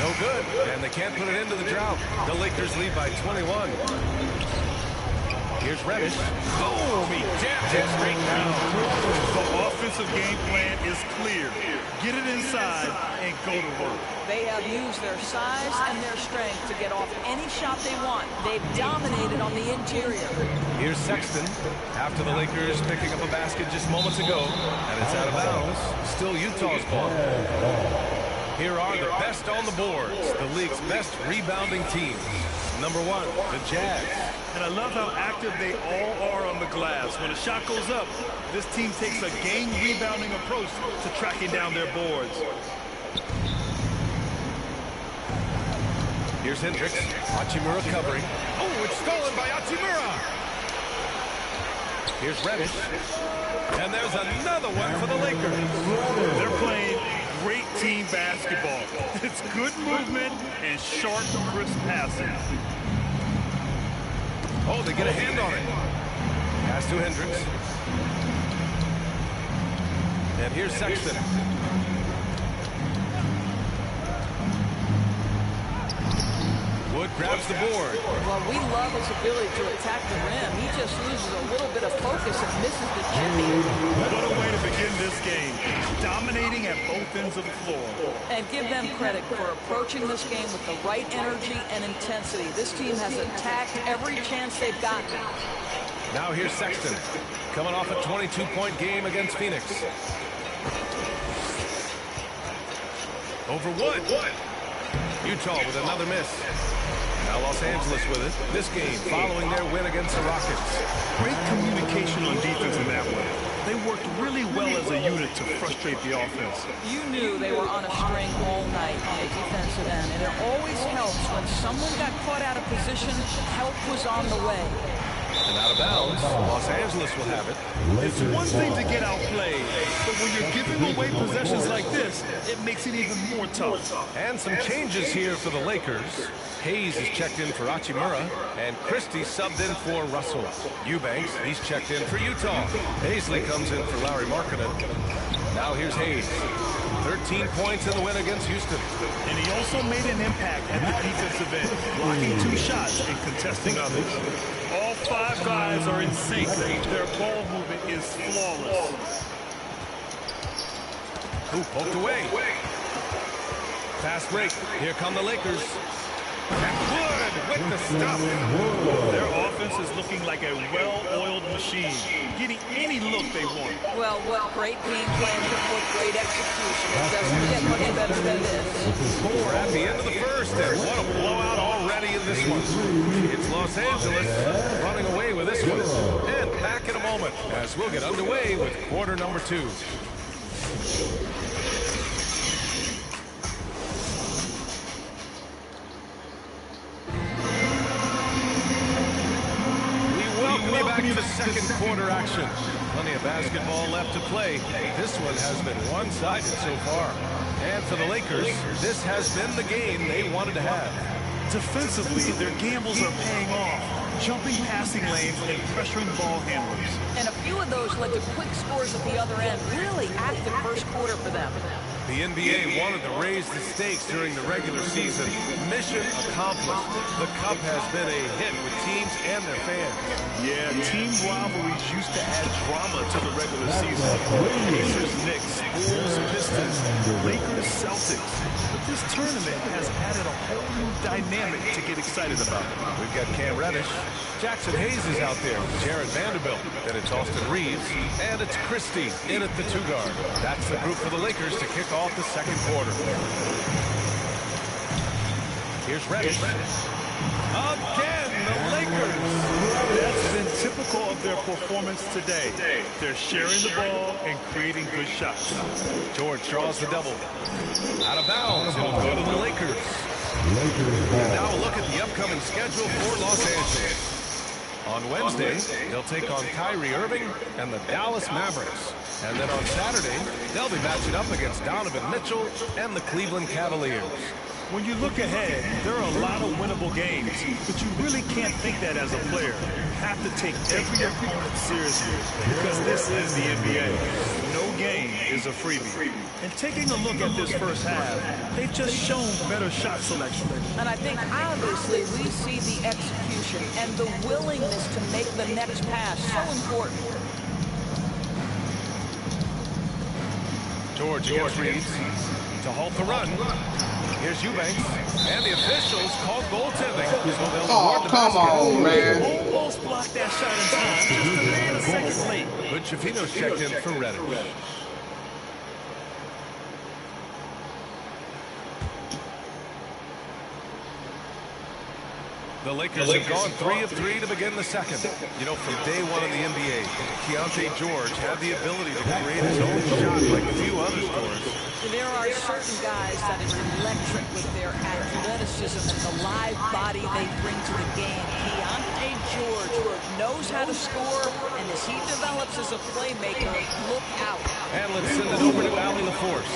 No good, and they can't put it into the drought. The Lakers lead by 21. Here's Reddish. Boom! He jammed it straight down. The offensive game plan is clear. Get it inside and go to work. They have used their size and their strength to get off any shot they want. They've dominated on the interior. Here's Sexton after the Lakers picking up a basket just moments ago, and it's out of bounds. Still Utah's ball. Here are the best on the boards, the league's best rebounding teams. Number 1, the Jazz. And I love how active they all are on the glass. When a shot goes up, this team takes a game rebounding approach to tracking down their boards. Here's Hendricks. Hachimura covering. Oh, it's stolen by Hachimura. Here's Reddish. And there's another one for the Lakers. They're playing great team basketball. It's good movement and sharp, crisp passing. Oh, they get a hand on it. Pass to Hendricks. And here's Sexton. Wood grabs the board. Well, we love his ability to attack the rim. He just loses a little bit of focus and misses the chippy. What a way to begin this game. Dominating at both ends of the floor. And give them credit for approaching this game with the right energy and intensity. This team has attacked every chance they've gotten. Now here's Sexton, coming off a 22-point game against Phoenix. Over Wood. Utah with another miss. Now Los Angeles with it. This game following their win against the Rockets. Great communication on defense in that one. They worked really well as a unit to frustrate the offense. You knew they were on a string all night on the defensive end, and it always helps when someone got caught out of position, help was on the way. And out of bounds, Los Angeles will have it. It's one thing to get outplayed, but when you're giving away possessions like this, it makes it even more tough. And some changes here for the Lakers. Hayes is checked in for Hachimura, and Christie subbed in for Russell. Eubanks, he's checked in for Utah. Paisley comes in for Larry Markkinen. Now here's Hayes. 13 points in the win against Houston. And he also made an impact at the defensive end, blocking 2 shots and contesting others. All 5 guys are in sync. Their ball movement is flawless. Who poked away? Fast break. Here come the Lakers. Wood with the stuff. Their offense is looking like a well-oiled machine, getting any look they want. Well, what great game plan with great execution. It doesn't get much better than this. We're at the end of the first, and what a blowout already in this one. It's Los Angeles running away with this one. And back in a moment as we'll get underway with quarter number 2. Back to the second quarter action. Plenty of basketball left to play. This one has been one-sided so far. And for the Lakers, this has been the game they wanted to have. Defensively, their gambles are paying off, jumping passing lanes and pressuring ball handlers. And a few of those led to quick scores at the other end. Really active first quarter for them. The NBA wanted to raise the stakes during the regular season. Mission accomplished. The Cup has been a hit with teams and their fans. Yeah, team rivalries used to add drama to the regular season. Pacers, Knicks, Bulls, Pistons, Lakers, Celtics. But this tournament has added a whole new dynamic to get excited about. We've got Cam Reddish. Jackson Hayes is out there with Jared Vanderbilt. Then it's Austin Reeves. And it's Christie in at the 2-guard. That's the group for the Lakers to kick off the second quarter. Here's Reddish. Again, the Lakers. That's been typical of their performance today. They're sharing the ball and creating good shots. George draws the double. Out of bounds. It'll go to the Lakers. And now a look at the upcoming schedule for Los Angeles. On Wednesday, they'll take on Kyrie Irving and the Dallas Mavericks. And then on Saturday, they'll be matching up against Donovan Mitchell and the Cleveland Cavaliers. When you look ahead, there are a lot of winnable games, but you really can't think that as a player. You have to take every opponent seriously because this is the NBA. No game is a freebie. And taking a look at this first half, they've just shown better shot selection. And I think obviously we see the execution and the willingness to make the next pass so important. George Reeves to halt the run. Here's Eubanks, and the officials called goaltending. So oh, come on, man. Almost blocked that shot in time. Just a second late. But Chafino's checked in for Reddish. The Lakers have gone 3 of 3 to begin the second. You know, from day one in the NBA, Keontae George had the ability to create his own shot like few other scorers. There are certain guys that are electric with their athleticism and the live body they bring to the game. Keontae George knows how to score, and as he develops as a playmaker, look out. And let's send it over to Allie LaForce.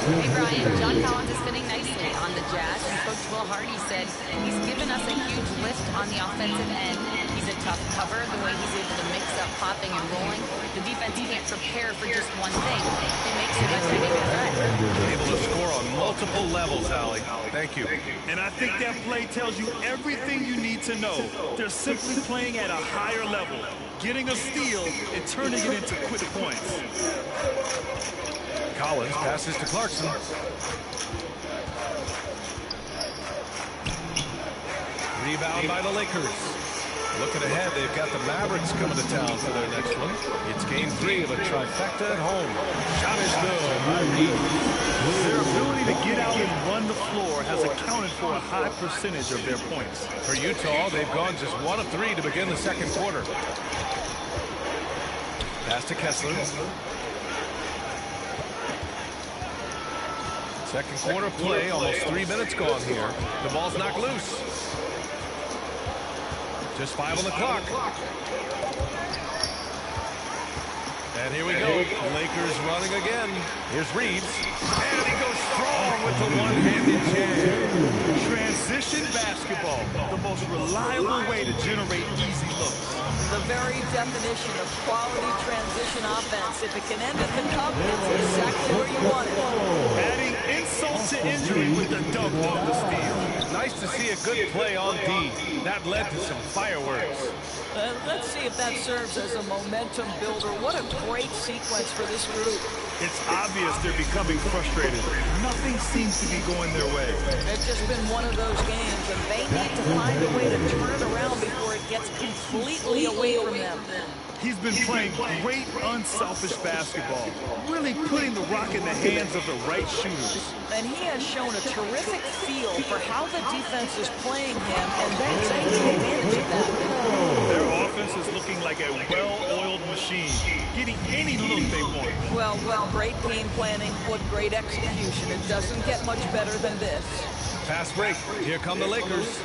Hey, Brian, John Collins is fitting nicely on the Jazz. And Coach Will Hardy said he's given us a huge lift on the offensive end. He's a tough cover, the way he's able to mix up popping and rolling. The defense can't prepare for just one thing. It makes it a pretty good threat. Able to score on multiple levels, Allie. Thank you. And I think that play tells you everything you need to know. They're simply playing at a higher level, getting a steal and turning it into quick points. Collins passes to Clarkson. Rebound by the Lakers. Looking ahead, they've got the Mavericks coming to town for their next one. It's game 3 of a trifecta at home. Shot is good by Reeves. Their ability to get out and run the floor has accounted for a high percentage of their points. For Utah, they've gone just 1 of 3 to begin the second quarter. Pass to Kessler. Second quarter play, almost 3 minutes gone here. The ball's knocked loose. Just 5 on the clock. And here we go. Lakers running again. Here's Reeves. And he goes strong with the one-handed jam. Transition basketball, the most reliable way to generate easy looks. The very definition of quality transition offense. If it can end at the cup, it's exactly where you want it. Adding insult to injury with the dunk on the steal. Nice to see a good play on D. That led to some fireworks. Let's see if that serves as a momentum builder. What a great sequence for this group. It's obvious they're becoming frustrated. Nothing seems to be going their way. It's just been one of those games, and they need to find a way to turn it around before it gets completely away from them. He's been playing great, unselfish basketball, really putting the rock in the hands of the right shooters. And he has shown a terrific feel for how the defense is playing him, and then taking advantage of that. Their offense is looking like a well-oiled machine, getting any look they want. Well, great game planning, but great execution. It doesn't get much better than this. Fast break. Here come the Lakers.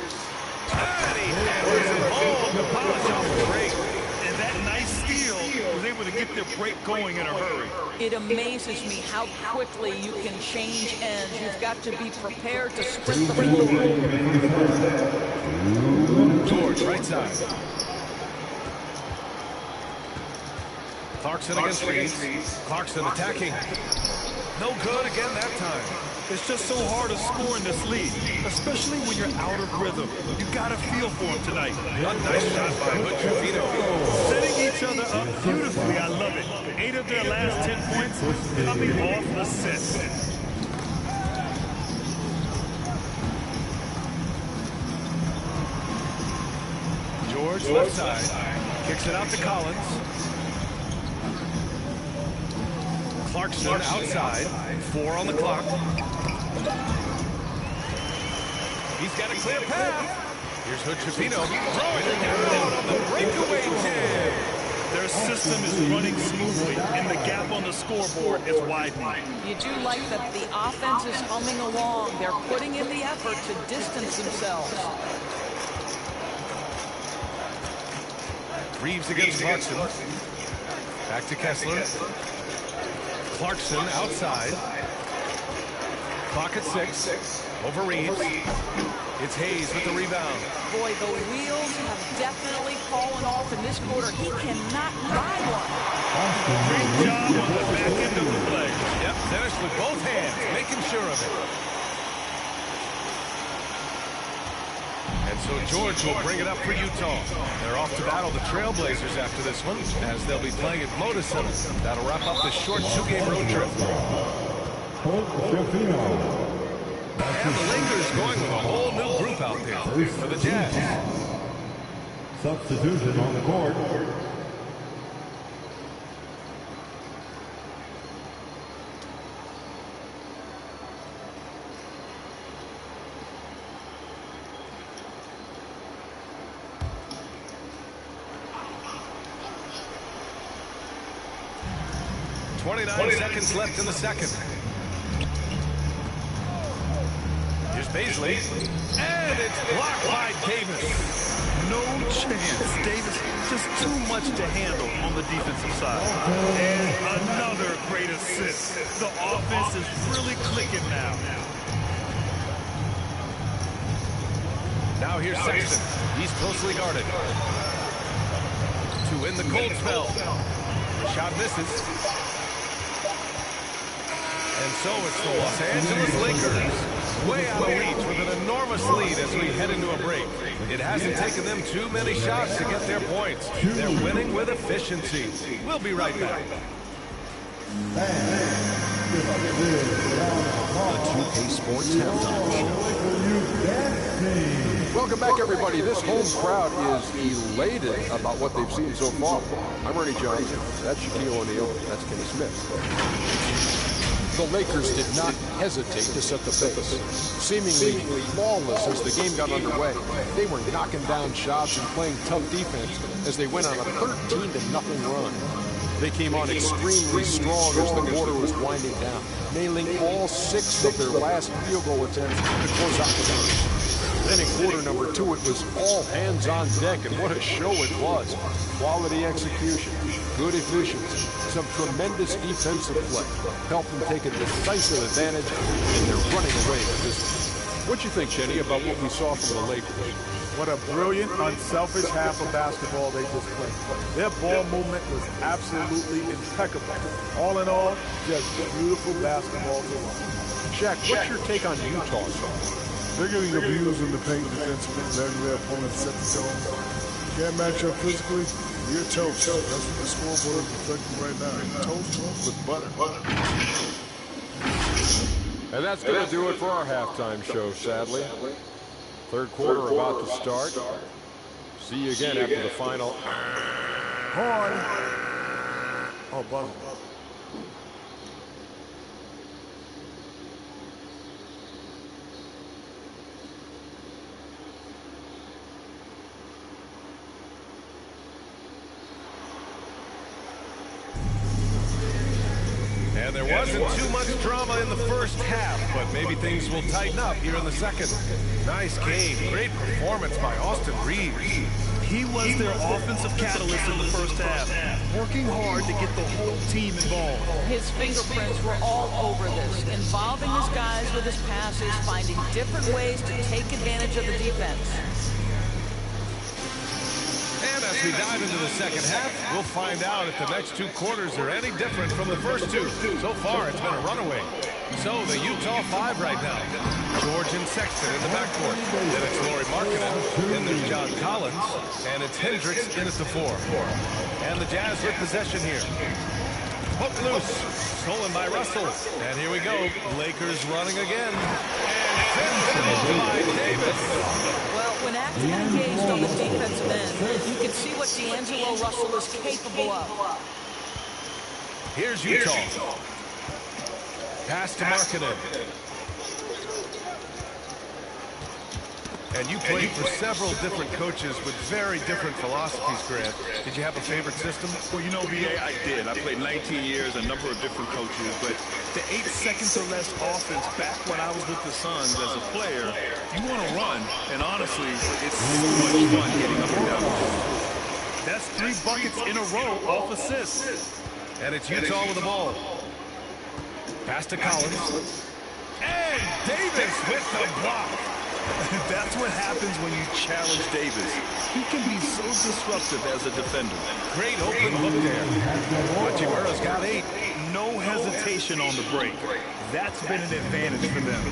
And he hammers it home to polish off the break. And that nice steal was able to get their break going in a hurry. It amazes me how quickly you can change ends. You've got to be prepared to sprint the floor. George, right side. Clarkson against Reeves. Clarkson attacking. No good again that time. It's just so hard to score in this league, especially when you're out of rhythm. You got to feel for him tonight. A nice shot by Hood. Setting each other up beautifully. I love it. 8 of their last 10 points coming off assists. George, left side. Kicks it out to Collins. Clarkson outside. 4 on the clock. He's got a clear path. Here's Hood Chapino throwing it down on the breakaway jam. Their system is running smoothly, and the gap on the scoreboard is widening. You do like that the offense is humming along. They're putting in the effort to distance themselves. Reeves against Clarkson. Back to Kessler. Clarkson outside. Clock at 6. Over Reeves. It's Hayes with the rebound. Boy, the wheels have definitely fallen off in this quarter. He cannot buy one. Great job on the back end of the play. Yep, finished with both hands, making sure of it. And so George will bring it up for Utah. They're off to battle the Trailblazers after this one, as they'll be playing at Moda Center. That'll wrap up this short 2-game road trip. And the Lakers going with a whole new group out there for the Jazz. Substitution on the court. .29 seconds left in the second. Here's Baisley. And it's blocked by Davis. No chance. Davis, just too much to handle on the defensive side. And another great assist. The offense is really clicking now. Now here's Sexton. He's closely guarded. To win the cold spell. The shot misses. And so it's the Los Angeles Lakers, way out of reach with an enormous lead as we head into a break. It hasn't taken them too many shots to get their points. They're winning with efficiency. We'll be right back. The 2K Sports Halftime Show. Welcome back, everybody. This home crowd is elated about what they've seen so far. I'm Ernie Johnson. That's Shaquille O'Neal. That's Kenny Smith. The Lakers did not hesitate to set the pace. Seemingly flawless as the game got underway, they were knocking down shots and playing tough defense as they went on a 13-0 run. They came on extremely strong as the quarter was winding down, nailing all 6 of their last field goal attempts to close out the game. Then in quarter number 2, it was all hands on deck, and what a show it was. Quality execution, good efficiency, some tremendous defensive play helped them take a decisive advantage, and they're running away with this one. What do you think, Kenny, about what we saw from the Lakers? What a brilliant, unselfish half of basketball they just played. Their ball movement was absolutely impeccable. All in all, just beautiful basketball to watch. Shaq, what's your take on Utah so far? They're getting abused in the paint defensively, letting their opponents set the tone. Can't match up physically, you're toast. That's what the scoreboard is reflecting right now. Toast with butter. And that's going to do it for our halftime show, sadly. Third quarter about to start. See you again after the final. Horn. Oh, buzzer. And there wasn't too much drama in the first half, but maybe things will tighten up here in the second. Nice game. Great performance by Austin Reeves. He was their offensive catalyst in the first half, working hard to get the whole team involved. His fingerprints were all over this, involving his guys with his passes, finding different ways to take advantage of the defense. And as we dive into the second half, we'll find out if the next 2 quarters are any different from the first 2. So far, it's been a runaway. So the Utah 5 right now. George and Sexton in the backcourt. Then it's Lauri Markkanen. Then there's John Collins. And it's Hendricks in at the 4. And the Jazz with possession here. Hook loose. Stolen by Russell. And here we go. Lakers running again. And sent by Davis. Well, when acting engaged on the defensive end, you can see what D'Angelo Russell is capable of. Here's Utah. Pass to Markkanen. And you played for several different coaches with very different philosophies, Grant. Did you have a favorite system? Well, you know, BA, I did. I played 19 years, a number of different coaches, but the 8 seconds or less offense back when I was with the Suns as a player, you want to run, and honestly, it's so much fun getting up and down the court. That's 3 buckets in a row off assists. And it's Utah with the ball. Pass to Collins. And Davis with the block. That's what happens when you challenge Davis. He can be so disruptive as a defender. Great open look there. Hachimura's got 8. No hesitation on the break. That's been an advantage for them.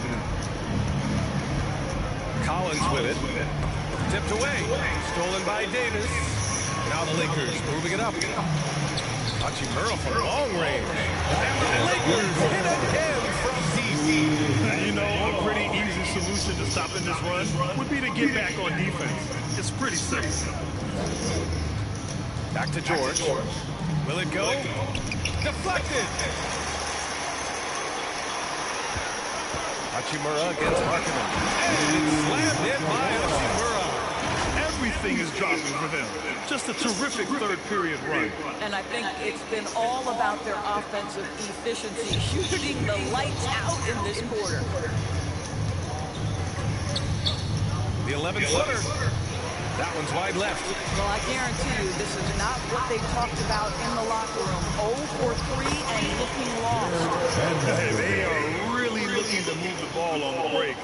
Collins with it. Tipped away. Stolen by Davis. Now the Lakers moving it up. Hachimura from long range. And the Lakers hit again from deep. You know, a pretty easy solution to stopping this run would be to get back on defense. It's pretty simple. Back to George. Will it go? Deflected. Hachimura against Markkanen. And slammed in by Hachimura. Everything is dropping for them. Just a terrific third-period run. And I think it's been all about their offensive efficiency, shooting the lights out in this quarter. The 11-footer. That one's wide left. Well, I guarantee you this is not what they talked about in the locker room. 0 for 3 and looking lost. They are really looking to move the ball on the break.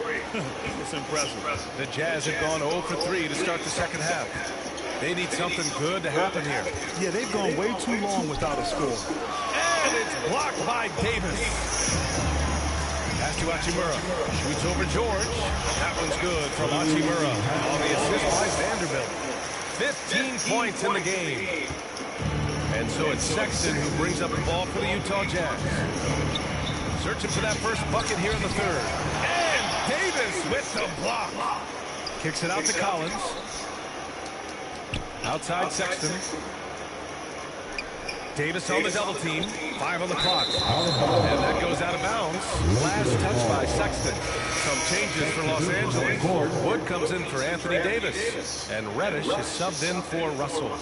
It's impressive. The Jazz have gone 0 for 3 to start the second half. They need something good to happen here. Yeah, they've gone way too long without a score. And it's blocked by Davis. Pass to Hachimura. Shoots over George. That one's good from Hachimura. On the assist by Vanderbilt. 15 points in the game. And so it's Sexton who brings up the ball for the Utah Jazz. Searching for that first bucket here in the third. And Davis with the block. Kicks it out to Collins. Outside Sexton. Davis on the double team. 5 on the clock. And that goes out of bounds. Last touch by Sexton. Some changes for Los Angeles. Wood comes in for Anthony Davis. And Reddish is subbed in for Russell.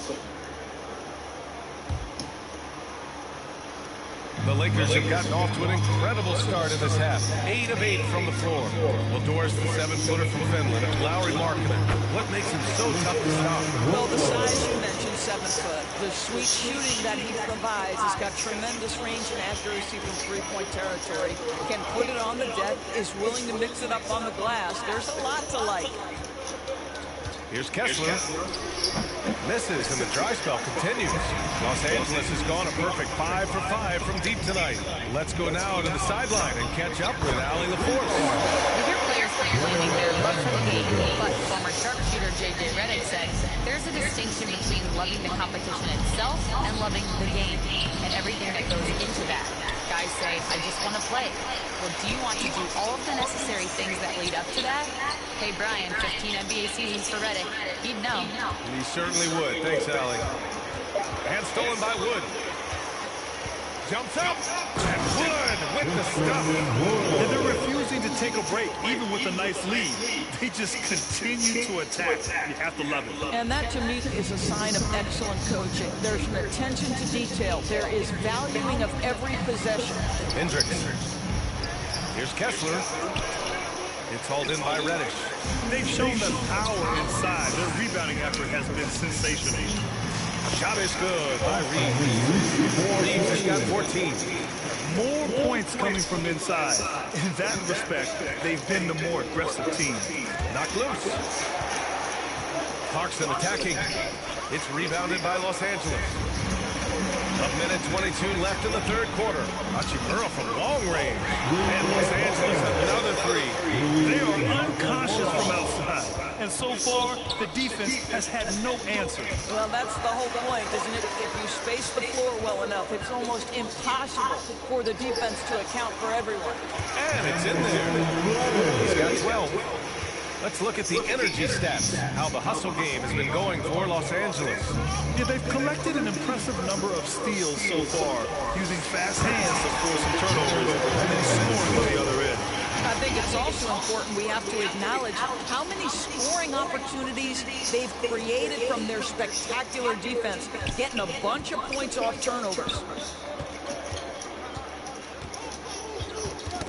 The Lakers have gotten off to an incredible start in this half. 8 of 8 from the floor. Well, Doris, the 7-footer from Finland, Lowry Markkinen. What makes him so tough to stop? Well, the size you mentioned, 7 foot. The sweet shooting that he provides has got tremendous range and accuracy from three-point territory. Can put it on the deck, is willing to mix it up on the glass. There's a lot to like. Here's Kessler. Misses, and the dry spell continues. Los Angeles has gone a perfect 5 for 5 from deep tonight. Let's go now to the sideline and catch up with Allie LaForce. We hear players complaining they're love for the game, but former sharpshooter J.J. Redick said there's a distinction between loving the competition itself and loving the game and everything that goes into that. Guys say, I just want to play. Well, do you want to do all of the necessary things that lead up to that? Hey, Brian, 15 NBA seasons for Redick. He'd know. He certainly would. Thanks, Allie. And stolen by Wood. Jumps up, and Wood with the stuff. And they're refusing to take a break, even with a nice lead. They just continue to attack. You have to love it. And that, to me, is a sign of excellent coaching. There's an attention to detail. There is valuing of every possession. Hendricks. Here's Kessler. It's hauled in by Reddish. They've shown the power inside. Their rebounding effort has been sensational. Shot is good by Reeves. Reeves has got 14. More points coming from inside. In that respect, they've been the more aggressive team. Knocked loose. Clarkson attacking. It's rebounded by Los Angeles. A minute 22 left in the third quarter. Hachimura from long range. And Los Angeles another 3. They are uncautious from outside. And so far, the defense has had no answer. Well, that's the whole point, isn't it? If you space the floor well enough, it's almost impossible for the defense to account for everyone. And it's in there. He's got 12. Let's look at the energy stats, how the hustle game has been going for Los Angeles. Yeah, they've collected an impressive number of steals so far, using fast hands to force some turnovers and then scoring on the other end. I think it's also important we have to acknowledge how many scoring opportunities they've created from their spectacular defense, getting a bunch of points off turnovers.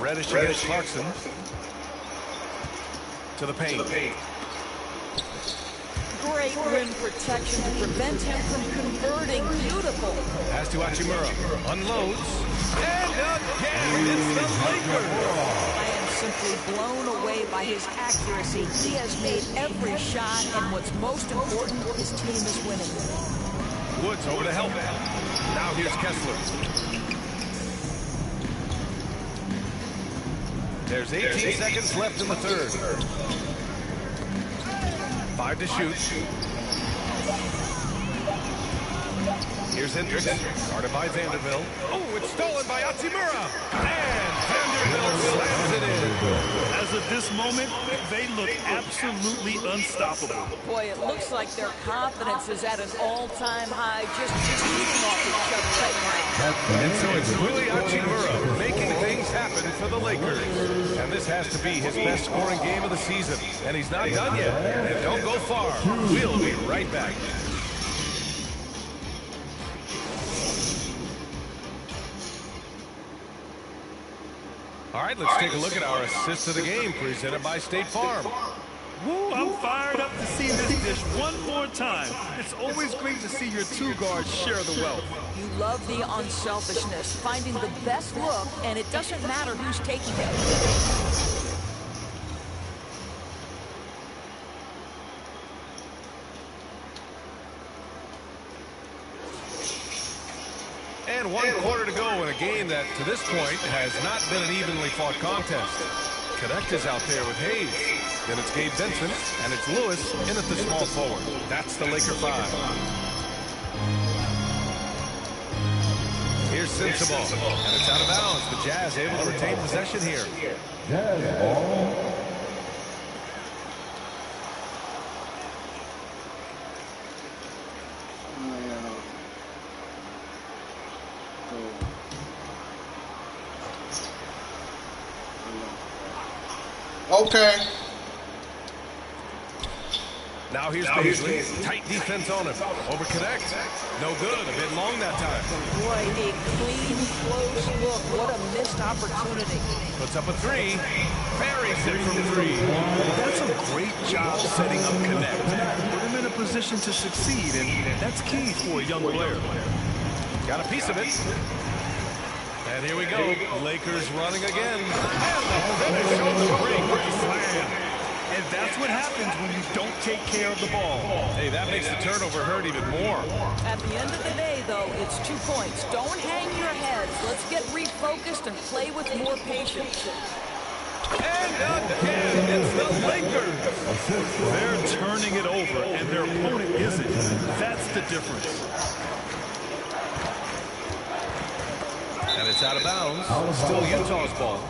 Reddish against Clarkson. To the paint. Great rim protection to prevent him from converting. Beautiful. Pass to Hachimura. Unloads. And again, it's the Lakers. I am simply blown away by his accuracy. He has made every shot, and what's most important, his team is winning. Woods over to help. Now here's Kessler. There's 18 seconds left in the third. 5 to shoot. Here's Hendricks, guarded by Vanderbilt. Oh, it's stolen by Hachimura. And Vanderbilt slams it in. As of this moment, they look absolutely unstoppable. Boy, it looks like their confidence is at an all-time high, just feeding off each other right now. And so it's Willie Hachimura making things happen for the Lakers. And this has to be his best scoring game of the season. And he's not done yet. And don't go far. We'll be right back. All right, let's take a look at our assist of the game presented by State Farm. Woo, I'm fired up to see this dish one more time. It's always great to see your two guards share the wealth. You love the unselfishness, finding the best look, and it doesn't matter who's taking it. And 1 quarter to go in a game that, to this point, has not been an evenly fought contest. Connect is out there with Hayes. Then it's Gabe Benson, and it's Lewis in at the small forward. That's the Laker 5. Here's sensible. And it's out of bounds. The Jazz able to retain possession here. Jazz ball. Okay. Now here's Beasley. Tight defense on him. Over connect. No good. A bit long that time. Boy, a clean, close look. What a missed opportunity. Puts up a three. Buries it from three. That's a great job setting up connect. Put him in a position to succeed, and that's key for a young player. Got a piece of it. And here we go. Lakers running again. And the finish on the break with the slam. And that's what happens when you don't take care of the ball. Hey, that makes the turnover hurt even more. At the end of the day, though, it's 2 points. Don't hang your heads. Let's get refocused and play with more patience. And again, it's the Lakers. They're turning it over, and their opponent isn't. That's the difference. And it's out of bounds. Still Utah's ball.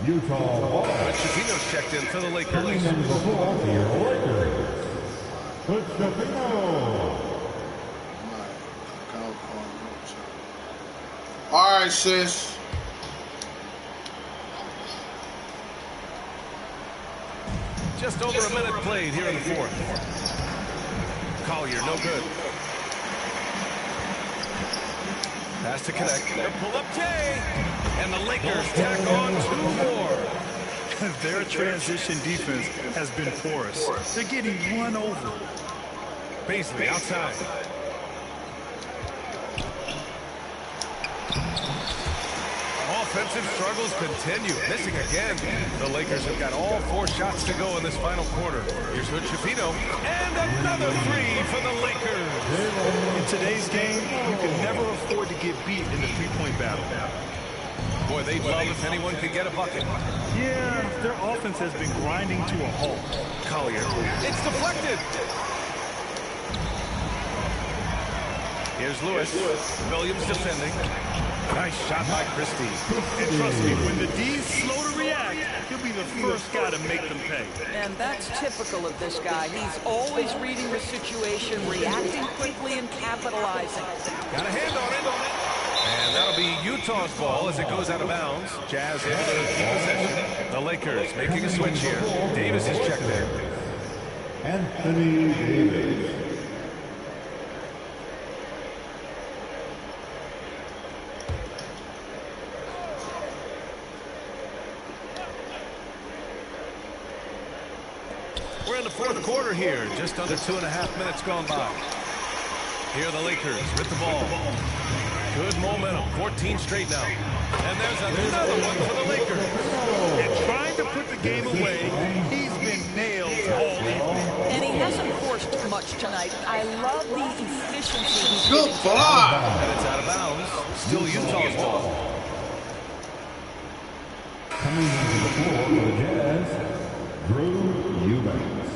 Utah ball. Chipino's checked in for the Lakers. Coming into the floor for your Lakers. Chipino. All right, sis. Just over a minute played here in the fourth. Collier, no good. Pass to connect. Pull up Jay. And the Lakers tack on 2 more. Their transition defense has been porous. They're getting run over. Beasley outside. Offensive struggles continue. Missing again. The Lakers have got all 4 shots to go in this final quarter. Here's Hood Chipino. And another 3 for the Lakers. In today's game, you can never afford to get beat in the three-point battle. Boy, they'd love if anyone could get a bucket. Yeah, their offense has been grinding to a halt. Collier. It's deflected. Here's Lewis. Williams defending. Nice shot by Christie. And trust me, when the D's slow to react, he'll be the first guy to make them pay. And that's typical of this guy. He's always reading the situation, reacting quickly, and capitalizing. Got a hand on it. And that'll be Utah's ball as it goes out of bounds. Jazz able to keep possession. The Lakers making a switch here. Davis is checked in. Anthony Davis. We're in the fourth quarter here. Just under 2.5 minutes gone by. Here are the Lakers with the ball. Good momentum. 14 straight now. And there's another one for the Lakers. And trying to put the game away, he's been nailed all evening. And he hasn't forced much tonight. I love the efficiency he's Good block. And it's out of bounds. Still Utah's ball. Coming into the floor for the Jazz, Drew Eubanks.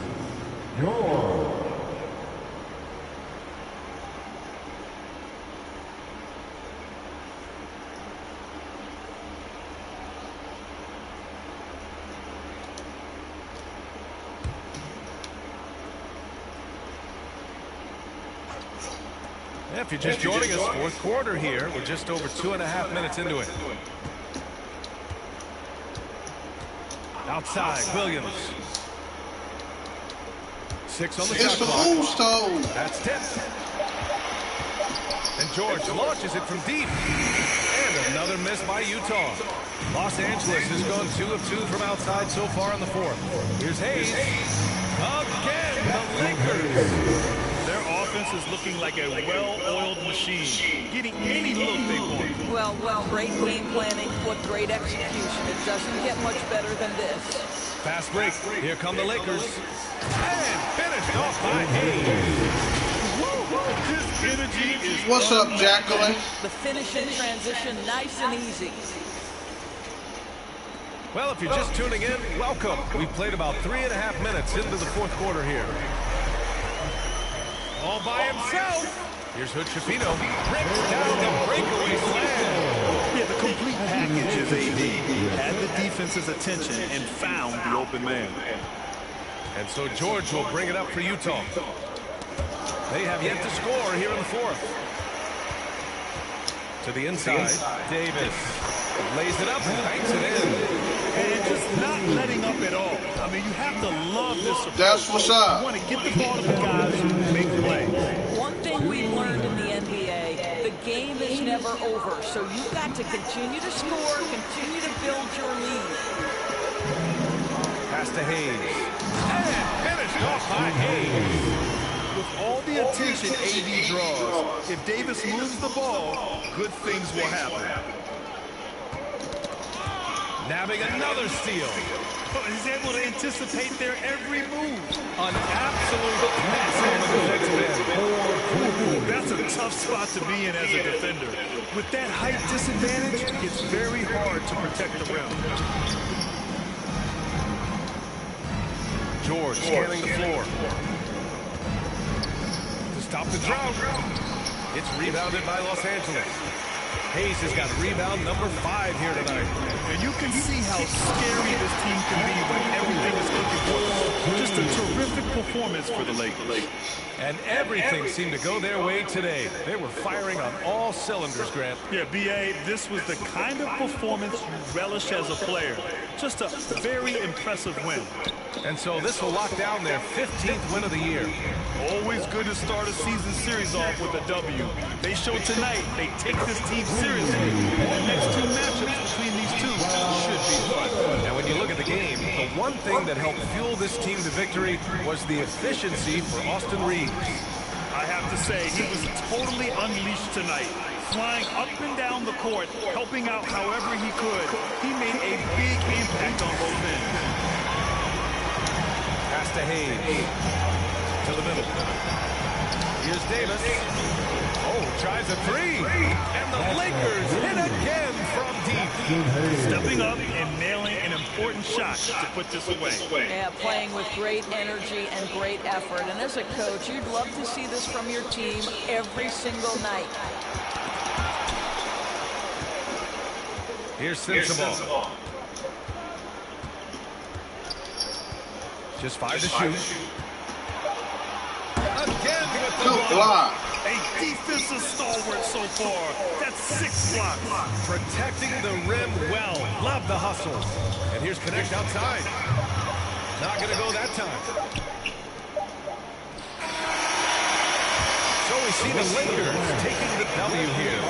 Your If you're just joining us, fourth quarter here. We're just over 2.5 minutes into it. Outside, Williams. 6 on the shot clock. That's tipped. And George launches it from deep. And another miss by Utah. Los Angeles has gone 2 of 2 from outside so far in the fourth. Here's Hayes. Again, the Lakers. Their offense is looking like a well-oiled machine, getting any look they want. Well, great game planning, but great execution. It doesn't get much better than this. Fast break. Here come the Lakers. And finished off by Hayes. This energy is What's up, Jacqueline? The finish in transition, nice and easy. Well, if you're just tuning in, welcome. We've played about 3.5 minutes into the fourth quarter here. All by himself. Here's Hood Chipino. Breaks down the breakaway slam. Yeah, the complete package is AD. Had the defense's attention and found the open man. And so George will bring it up for Utah. They have yet to score here in the fourth. To the inside, Davis lays it up and banks it in. And just not letting up at all. I mean, you have to love this approach. That's what's up. You want to get the ball to the guys who make plays. One thing we've learned in the NBA, the game is never over. So you've got to continue to score, continue to build your lead. Pass to Hayes. And finished off by Hayes. With all the attention AD draws, if Davis moves the ball, good things will happen. Nabbing another steal. He's able to anticipate their every move. An absolute massive. That's a tough spot to be in as a defender. With that height disadvantage, it's very hard to protect the rim. George scanning the floor. To stop the drought. It's rebounded by Los Angeles. Hayes has got rebound number 5 here tonight. And you can see how scary this team can be when everything is looking for. Just a terrific performance for the Lakers. And everything seemed to go their way today. They were firing on all cylinders, Grant. Yeah, B.A., this was the kind of performance you relish as a player. Just a very impressive win. And so this will lock down their 15th win of the year. Always good to start a season series off with a W. They showed tonight they take this team seriously. The next 2 matchups between these two should be fun. And when you look at the game, the one thing that helped fuel this team to victory was the efficiency for Austin Reeves. I have to say, he was totally unleashed tonight. Flying up and down the court, helping out however he could. He made a big impact on both ends. Pass to Hayes. To the middle. Here's Davis. Oh, tries a 3. And the Lakers hit again from deep. Stepping up and nailing an important shot to put this away. Yeah, playing with great energy and great effort. And as a coach, you'd love to see this from your team every single night. Here's Sensabaugh. Just 5 to shoot. Again with the block. A defensive stalwart so far. That's 6 blocks. Protecting the rim well. Love the hustle. And here's Connect outside. Not going to go that time. So we see the Lakers taking the W here.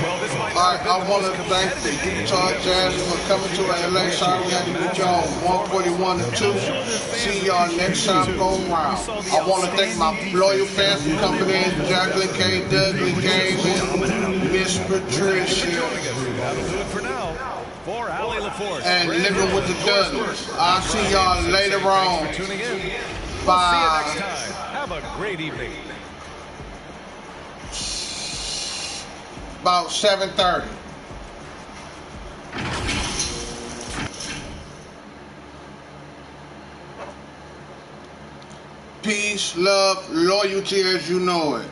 Well, this might I want to thank the Utah Jazz for coming to LA. Sorry we had to beat y'all 141-2. See y'all next time go around. I want to thank my loyal fans for coming in. Jacqueline K. Dudley, Gaming, Miss Patricia. That'll do it for now. For Allie LaForce. And Living with the Dudleys. I'll see y'all later on. For tuning in. Bye. We'll see you next time. Have a great evening. About 7:30. Peace, love, loyalty as you know it.